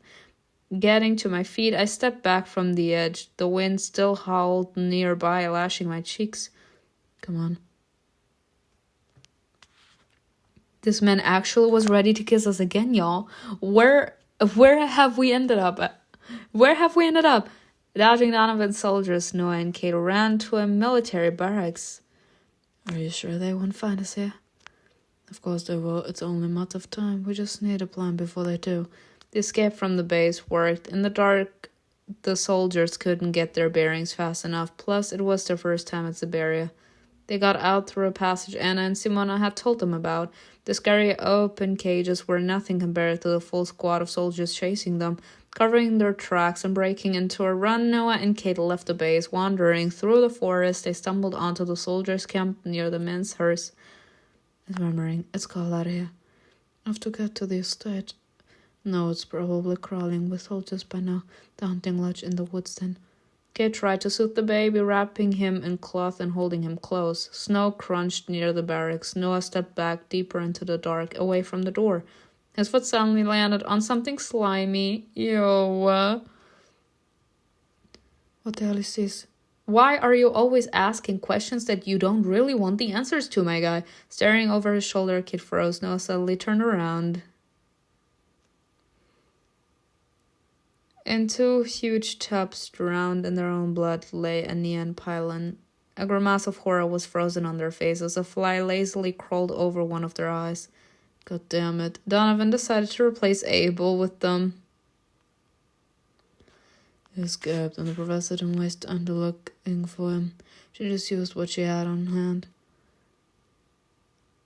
Getting to my feet, I stepped back from the edge. The wind still howled nearby, lashing my cheeks. Come on. This man actually was ready to kiss us again, y'all. Where have we ended up? Where have we ended up? Dodging Donovan's soldiers, Noah and Kato ran to a military barracks. Are you sure they won't find us here? Of course they will. It's only a matter of time. We just need a plan before they do. The escape from the base worked. In the dark, the soldiers couldn't get their bearings fast enough. Plus, it was their first time at Siberia. They got out through a passage Anna and Simona had told them about. The scary open cages were nothing compared to the full squad of soldiers chasing them, covering their tracks and breaking into a run. Noah and Kate left the base. Wandering through the forest, they stumbled onto the soldiers' camp near the men's hearse. It's murmuring. It's cold out here. I have to get to the estate. No, it's probably crawling with soldiers by now. The hunting lodge in the woods then. Kate tried to soothe the baby, wrapping him in cloth and holding him close. Snow crunched near the barracks. Noah stepped back deeper into the dark, away from the door. His foot suddenly landed on something slimy. Ew. What the hell is this? Why are you always asking questions that you don't really want the answers to, my guy? Staring over his shoulder, Kate froze. Noah suddenly turned around. In two huge tubs, drowned in their own blood, lay a neon pylon. A grimace of horror was frozen on their faces. A fly lazily crawled over one of their eyes. God damn it. Donovan decided to replace Abel with them. He escaped, and the professor didn't waste time looking for him. She just used what she had on hand.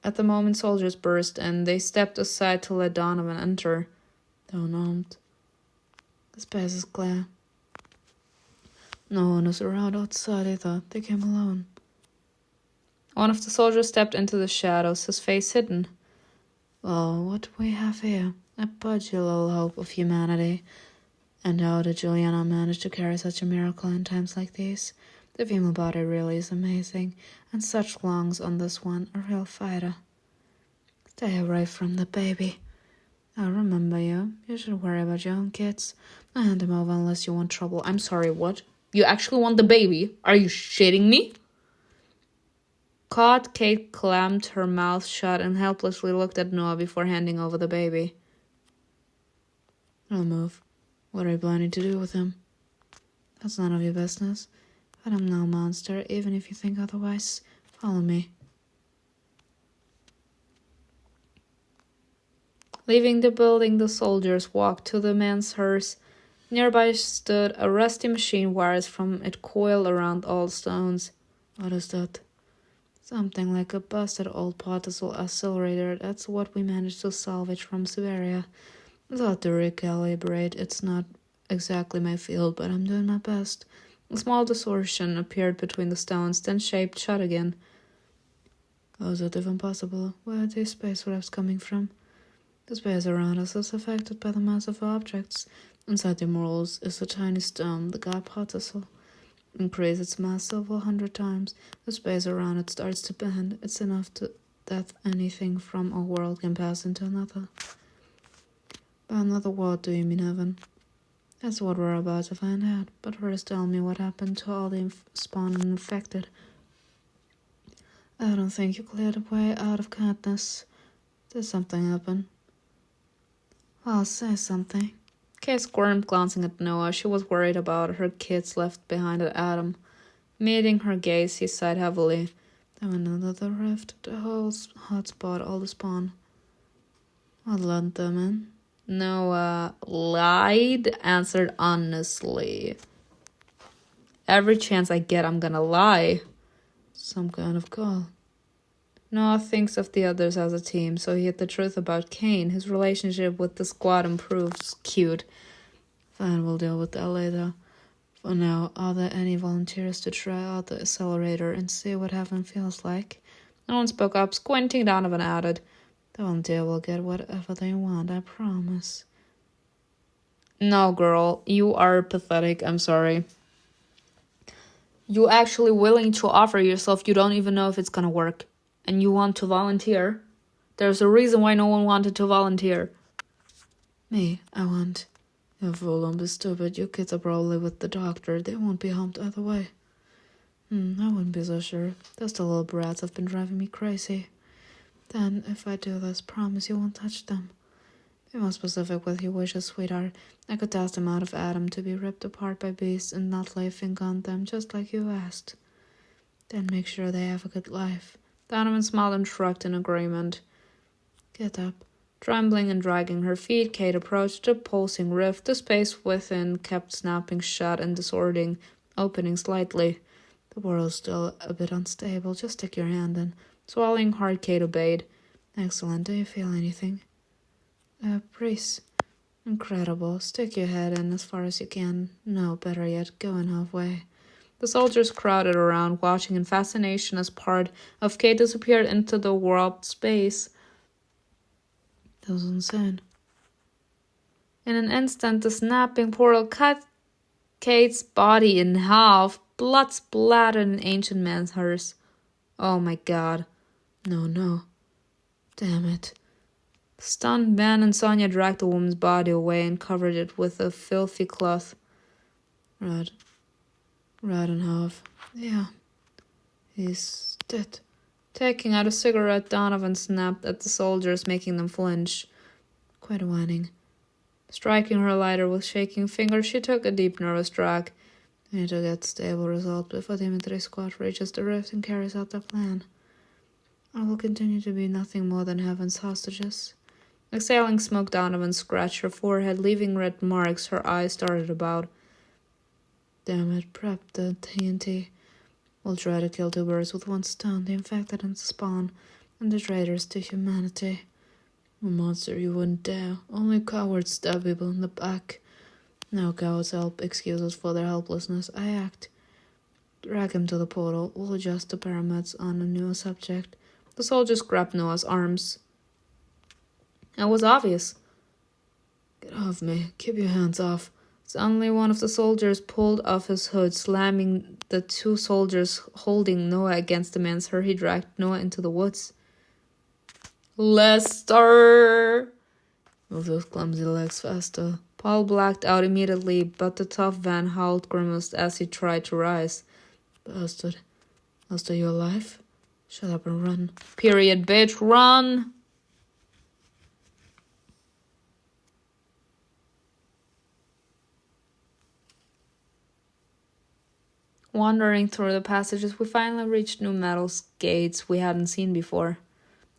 At the moment, soldiers burst in. They stepped aside to let Donovan enter. They were unarmed. The space is clear. No one was around outside either. They came alone. One of the soldiers stepped into the shadows, his face hidden. Well, what do we have here? A pudgy little hope of humanity. And how did Juliana manage to carry such a miracle in times like these? The female body really is amazing, and such lungs on this one, a real fighter. Stay away from the baby. I'll remember you. You should worry about your own kids. I'll hand him over unless you want trouble. I'm sorry, what? You actually want the baby? Are you shitting me? Caught, Kate clamped her mouth shut and helplessly looked at Noah before handing over the baby. I'll move. What are you planning to do with him? That's none of your business. But I'm no monster, even if you think otherwise. Follow me. Leaving the building, the soldiers walked to the men's hearse. Nearby stood a rusty machine. Wires from it coiled around all stones. What is that? Something like a busted old particle accelerator. That's what we managed to salvage from Siberia. I thought to recalibrate. It's not exactly my field, but I'm doing my best. A small distortion appeared between the stones, then shaped shut again. How is it even possible? Where are these space wraps coming from? The space around us is affected by the mass of objects. Inside the emeralds is a tiny stone. The god particle increase its mass several hundred times. The space around it starts to bend. It's enough that anything from a world can pass into another. By another world, do you mean heaven? That's what we're about to find out. But first tell me what happened to all the spawned and infected. I don't think you cleared the way out of kindness. Did something happen? Well, say something. Kay squirmed, glancing at Noah. She was worried about her kids left behind at Adam. Meeting her gaze, he sighed heavily. Then went under the rift, the whole hotspot, all the spawn. What let them in? Noah lied, answered honestly. Every chance I get, I'm gonna lie. Some kind of call. Noah thinks of the others as a team, so he hid the truth about CAIN. His relationship with the squad improves. Cute. Fine, we'll deal with that later. For now, are there any volunteers to try out the accelerator and see what heaven feels like? No one spoke up. Squinting, Donovan added, the volunteer will get whatever they want, I promise. No, girl, you are pathetic. I'm sorry. You actually willing to offer yourself, you don't even know if it's gonna work. And you want to volunteer? There's a reason why no one wanted to volunteer. Me, I want. You fool, don't be stupid. You kids are probably with the doctor. They won't be harmed either way. I wouldn't be so sure. Those the little brats have been driving me crazy. Then, if I do this, promise you won't touch them. Be more specific with your wishes, sweetheart. I could toss them out of Adam to be ripped apart by beasts and not lay a finger on them, just like you asked. Then make sure they have a good life. Donovan smiled and shrugged in agreement. Get up. Trembling and dragging her feet, Kate approached the pulsing rift. The space within kept snapping shut and distorting, opening slightly. The world's still a bit unstable. Just stick your hand in. Swallowing hard, Kate obeyed. Excellent. Do you feel anything? Breeze. Incredible. Stick your head in as far as you can. No, better yet, go in halfway. The soldiers crowded around, watching in fascination as part of Kate disappeared into the warped space. That was insane. In an instant, the snapping portal cut Kate's body in half. Blood splattered an ancient man's hearse. Oh my god. No. Damn it. Stunned Ben and Sonia dragged the woman's body away and covered it with a filthy cloth. Right in half. Yeah. He's dead. Taking out a cigarette, Donovan snapped at the soldiers, making them flinch. Quite whining. Striking her lighter with shaking fingers, she took a deep, nervous drag. We need to get stable results before Dimitri's squad reaches the rift and carries out their plan. I will continue to be nothing more than heaven's hostages. Exhaling smoke, Donovan scratched her forehead, leaving red marks. Her eyes darted about. Damn it, prep the TNT. We'll try to kill two birds with one stone, the infected and the spawn, and the traitors to humanity. A monster you wouldn't dare. Only cowards stab people in the back. No cowards help excuses for their helplessness. I act. Drag him to the portal. We'll adjust the pyramids on a new subject. The soldiers grabbed Noah's arms. It was obvious. Get off me. Keep your hands off. Suddenly one of the soldiers pulled off his hood, slamming the two soldiers holding Noah against the man's hair. He dragged Noah into the woods. Lester! Move those clumsy legs faster. Paul blacked out immediately, but the tough Van howled grimaced as he tried to rise. Bastard. Lester, you alive? Shut up and run. Period, bitch. Run! Wandering through the passages, we finally reached new metal gates we hadn't seen before.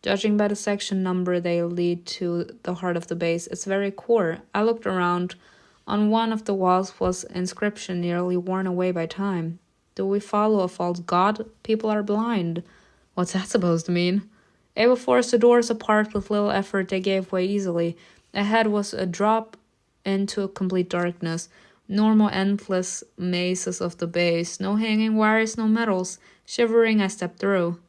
Judging by the section number, they lead to the heart of the base, its very core. I looked around. On one of the walls was inscription nearly worn away by time. Do we follow a false god? People are blind. What's that supposed to mean? Abel forced the doors apart with little effort. They gave way easily. Ahead was a drop into complete darkness. Normal endless mazes of the base. No hanging wires, no metals. Shivering, I stepped through.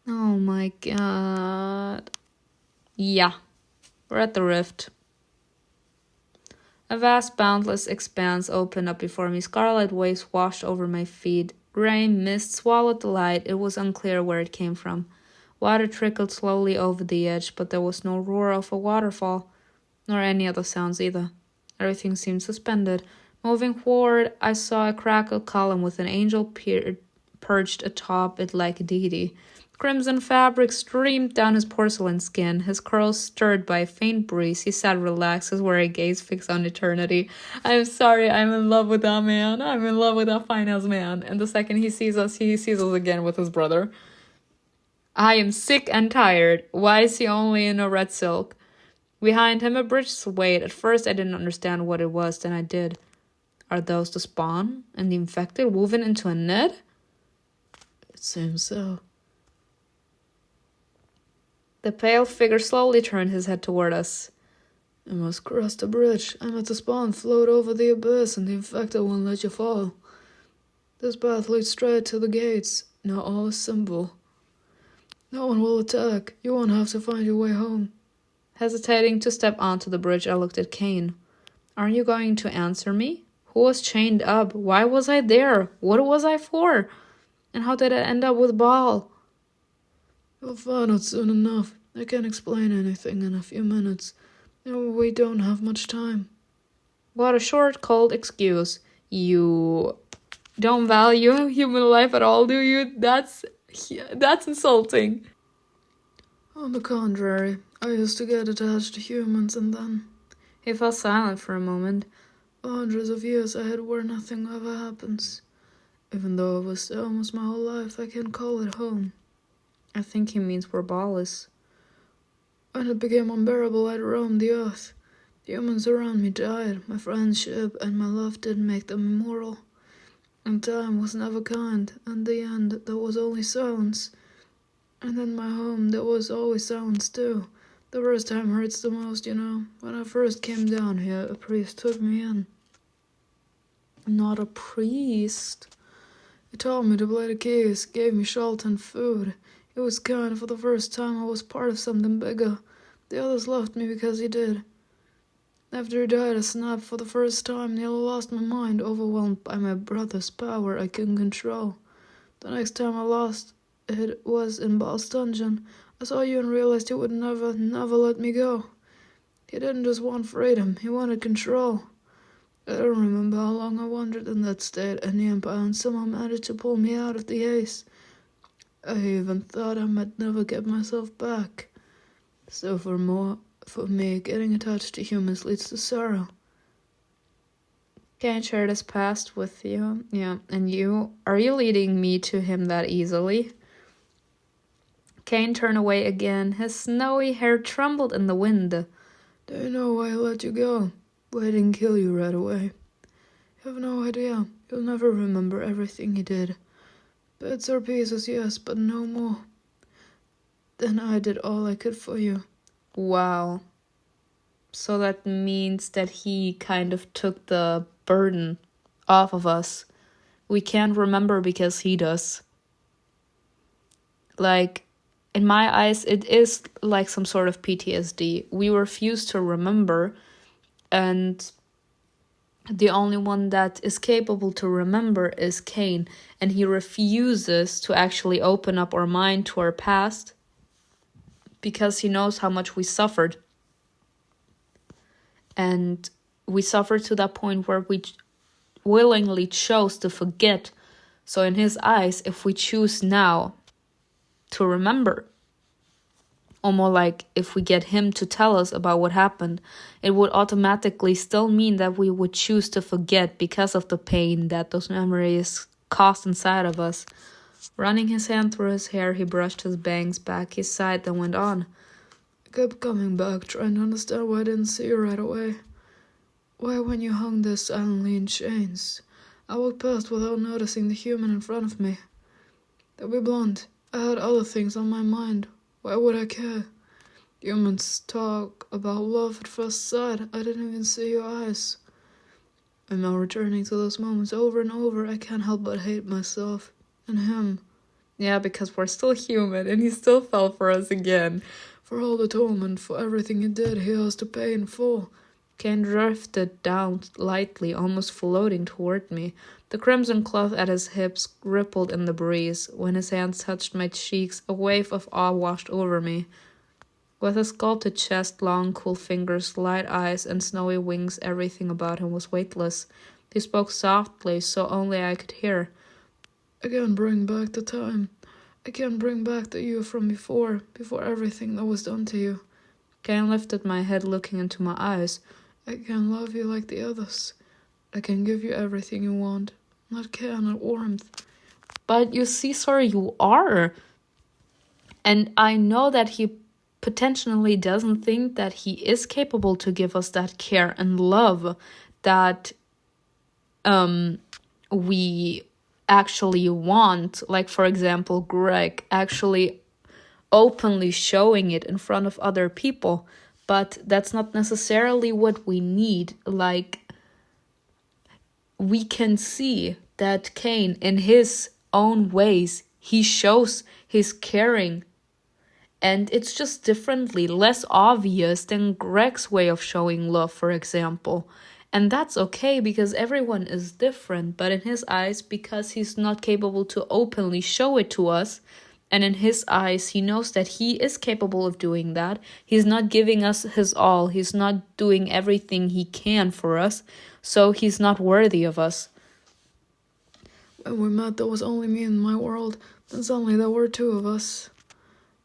Oh my god. Yeah, we're at the rift. A vast, boundless expanse opened up before me. Scarlet waves washed over my feet. Rain, mist swallowed the light. It was unclear where it came from. Water trickled slowly over the edge, but there was no roar of a waterfall, nor any other sounds either. Everything seemed suspended. Moving forward, I saw a crackled column with an angel perched atop it like a deity. Crimson fabric streamed down his porcelain skin, his curls stirred by a faint breeze. He sat relaxed, his weary gaze fixed on eternity. I'm sorry, I'm in love with that man. I'm in love with that fine-ass man. And the second he sees us again with his brother. I am sick and tired. Why is he only in a red silk? Behind him a bridge swayed. At first I didn't understand what it was, then I did. Are those the spawn and the infected woven into a net? It seems so. The pale figure slowly turned his head toward us. You must cross the bridge. I'm at the spawn, float over the abyss, and the infected won't let you fall. This path leads straight to the gates. Now all is simple. No one will attack. You won't have to find your way home. Hesitating to step onto the bridge, I looked at CAIN. Aren't you going to answer me? Who was chained up? Why was I there? What was I for? And how did I end up with Baal? You'll find out soon enough. I can't explain anything in a few minutes. We don't have much time. What a short, cold excuse. You don't value human life at all, do you? That's insulting. On the contrary, I used to get attached to humans and then... He fell silent for a moment. For hundreds of years I had where nothing ever happens. Even though it was almost my whole life, I can't call it home. I think he means where Baal is. When it became unbearable, I'd roamed the earth. The humans around me died. My friendship and my love didn't make them immortal. And time was never kind. In the end, there was only silence. And in my home, there was always silence too. The first time hurts the most, you know. When I first came down here, a priest took me in. Not a priest. He taught me to play the keys, gave me shelter and food. It was kind. For the first time I was part of something bigger. The others left me because he did. After he died, I snapped for the first time, nearly lost my mind, overwhelmed by my brother's power I couldn't control. The next time I lost it was in Baal's dungeon. I saw you and realized he would never let me go. He didn't just want freedom, he wanted control. I don't remember how long I wandered in that state and the Empire, and somehow managed to pull me out of the haze. I even thought I might never get myself back. So for me, getting attached to humans leads to sorrow. CAIN shared his past with you. Yeah, and are you leading me to him that easily? CAIN turned away again. His snowy hair trembled in the wind. Do you know why I let you go? Why I didn't kill you right away? You have no idea. You'll never remember everything you did. Bits or pieces, yes, but no more. Then I did all I could for you. Wow. So that means that he kind of took the burden off of us. We can't remember because he does. Like, in my eyes, it is like some sort of PTSD. We refuse to remember, and the only one that is capable to remember is CAIN, and he refuses to actually open up our mind to our past because he knows how much we suffered. And we suffered to that point where we willingly chose to forget. So in his eyes, if we choose now to remember, or more like if we get him to tell us about what happened, it would automatically still mean that we would choose to forget because of the pain that those memories caused inside of us. Running his hand through his hair, he brushed his bangs back. He sighed, then went on. I kept coming back, trying to understand why I didn't see you right away. Why, when you hung there silently in chains, I walked past without noticing the human in front of me. To be blunt, I had other things on my mind. Why would I care? Humans talk about love at first sight. I didn't even see your eyes. I'm now returning to those moments over and over. I can't help but hate myself and him. Yeah, because we're still human and he still fell for us again. For all the torment, for everything he did, he has to pay in full. CAIN drifted down lightly, almost floating toward me. The crimson cloth at his hips rippled in the breeze. When his hands touched my cheeks, a wave of awe washed over me. With a sculpted chest, long, cool fingers, light eyes, and snowy wings, everything about him was weightless. He spoke softly, so only I could hear. I can't bring back the time. I can't bring back the you from before everything that was done to you. CAIN lifted my head, looking into my eyes. I can love you like the others. I can give you everything you want. Not care, not warmth. But you see, sir, you are. And I know that he potentially doesn't think that he is capable to give us that care and love that we actually want. Like, for example, Greg actually openly showing it in front of other people. But that's not necessarily what we need. Like, we can see that CAIN, in his own ways, he shows his caring. And it's just differently, less obvious than Greg's way of showing love, for example. And that's okay because everyone is different. But in his eyes, because he's not capable to openly show it to us, and in his eyes, he knows that he is capable of doing that. He's not giving us his all. He's not doing everything he can for us. So he's not worthy of us. When we met, there was only me in my world. Then suddenly there were two of us.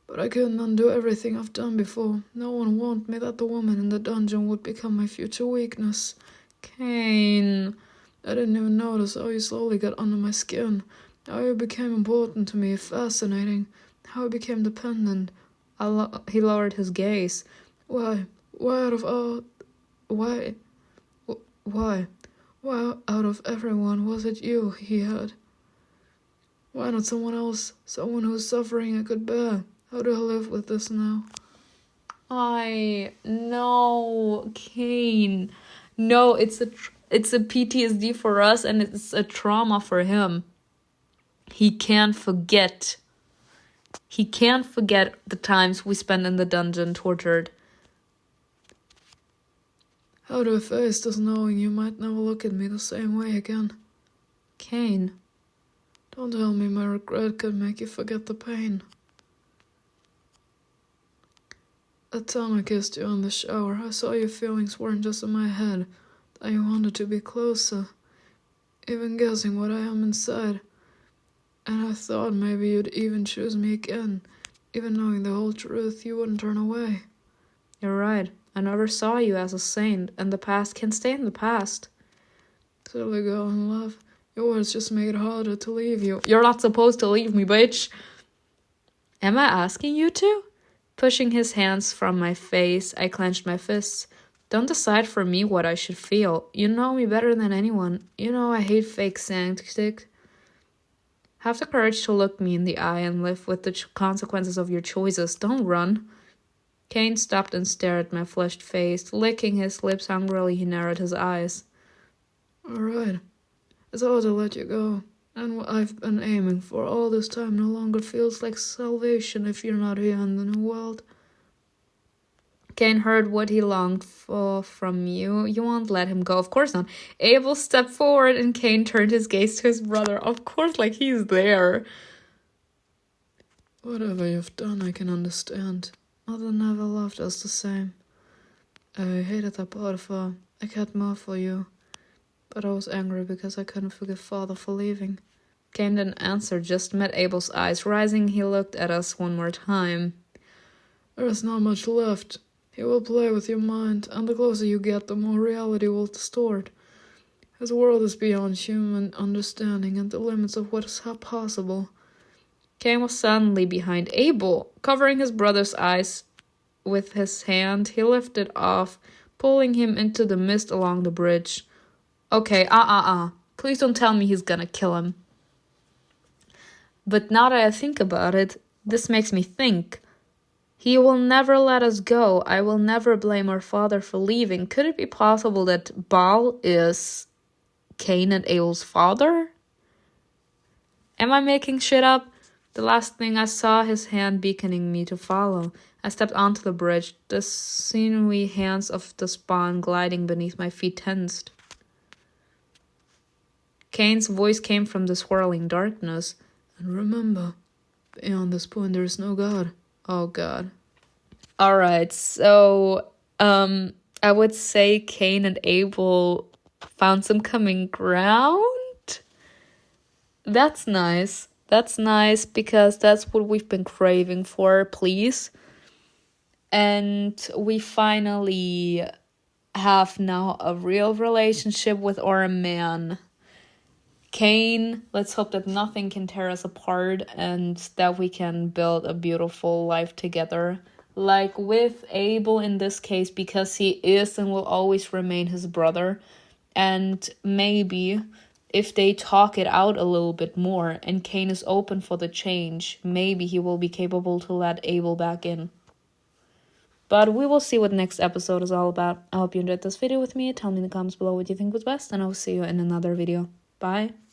But I couldn't undo everything I've done before. No one warned me that the woman in the dungeon would become my future weakness. CAIN. I didn't even notice how you slowly got under my skin. How you became important to me, fascinating. How you became dependent. He lowered his gaze. Why out of everyone was it you he had? Why not someone else? Someone whose suffering I could bear? How do I live with this now? No, CAIN. No, it's a PTSD for us and it's a trauma for him. He can't forget. He can't forget the times we spent in the dungeon tortured. How do I face this knowing you might never look at me the same way again? CAIN. Don't tell me my regret could make you forget the pain. That time I kissed you in the shower, I saw your feelings weren't just in my head, that you wanted to be closer, even guessing what I am inside. And I thought maybe you'd even choose me again, even knowing the whole truth, you wouldn't turn away. You're right. I never saw you as a saint, and the past can stay in the past. Silly girl in love, your words just make it harder to leave you. You're not supposed to leave me, bitch. Am I asking you to? Pushing his hands from my face, I clenched my fists. Don't decide for me what I should feel. You know me better than anyone. You know I hate fake sanctity. Have the courage to look me in the eye and live with the consequences of your choices. Don't run. CAIN stopped and stared at my flushed face. Licking his lips hungrily, he narrowed his eyes. All right. It's hard to let you go. And what I've been aiming for all this time no longer feels like salvation if you're not here in the new world. CAIN heard what he longed for from you. You won't let him go. Of course not. Abel stepped forward and CAIN turned his gaze to his brother. Of course, like he's there. Whatever you've done, I can understand. Mother never loved us the same. I hated that part of her. I cared more for you. But I was angry because I couldn't forgive Father for leaving. CAIN didn't answer, just met Abel's eyes. Rising, he looked at us one more time. There is not much left. He will play with your mind, and the closer you get, the more reality will distort. His world is beyond human understanding and the limits of what is possible. CAIN was suddenly behind Abel, covering his brother's eyes with his hand. He lifted off, pulling him into the mist along the bridge. Okay, please don't tell me he's gonna kill him. But now that I think about it, this makes me think. He will never let us go. I will never blame our father for leaving. Could it be possible that Baal is Cain and Abel's father? Am I making shit up? The last thing I saw, his hand beckoning me to follow. I stepped onto the bridge, the sinewy hands of the spawn gliding beneath my feet tensed. Cain's voice came from the swirling darkness. And remember, beyond this point there is no God. Oh god. Alright, so I would say Cain and Abel found some common ground. That's nice. That's nice because that's what we've been craving for, please. And we finally have now a real relationship with our man. Cain, let's hope that nothing can tear us apart and that we can build a beautiful life together. Like with Abel in this case, because he is and will always remain his brother. And maybe if they talk it out a little bit more and Cain is open for the change, maybe he will be capable to let Abel back in. But we will see what next episode is all about. I hope you enjoyed this video with me. Tell me in the comments below what you think was best, and I will see you in another video. Bye.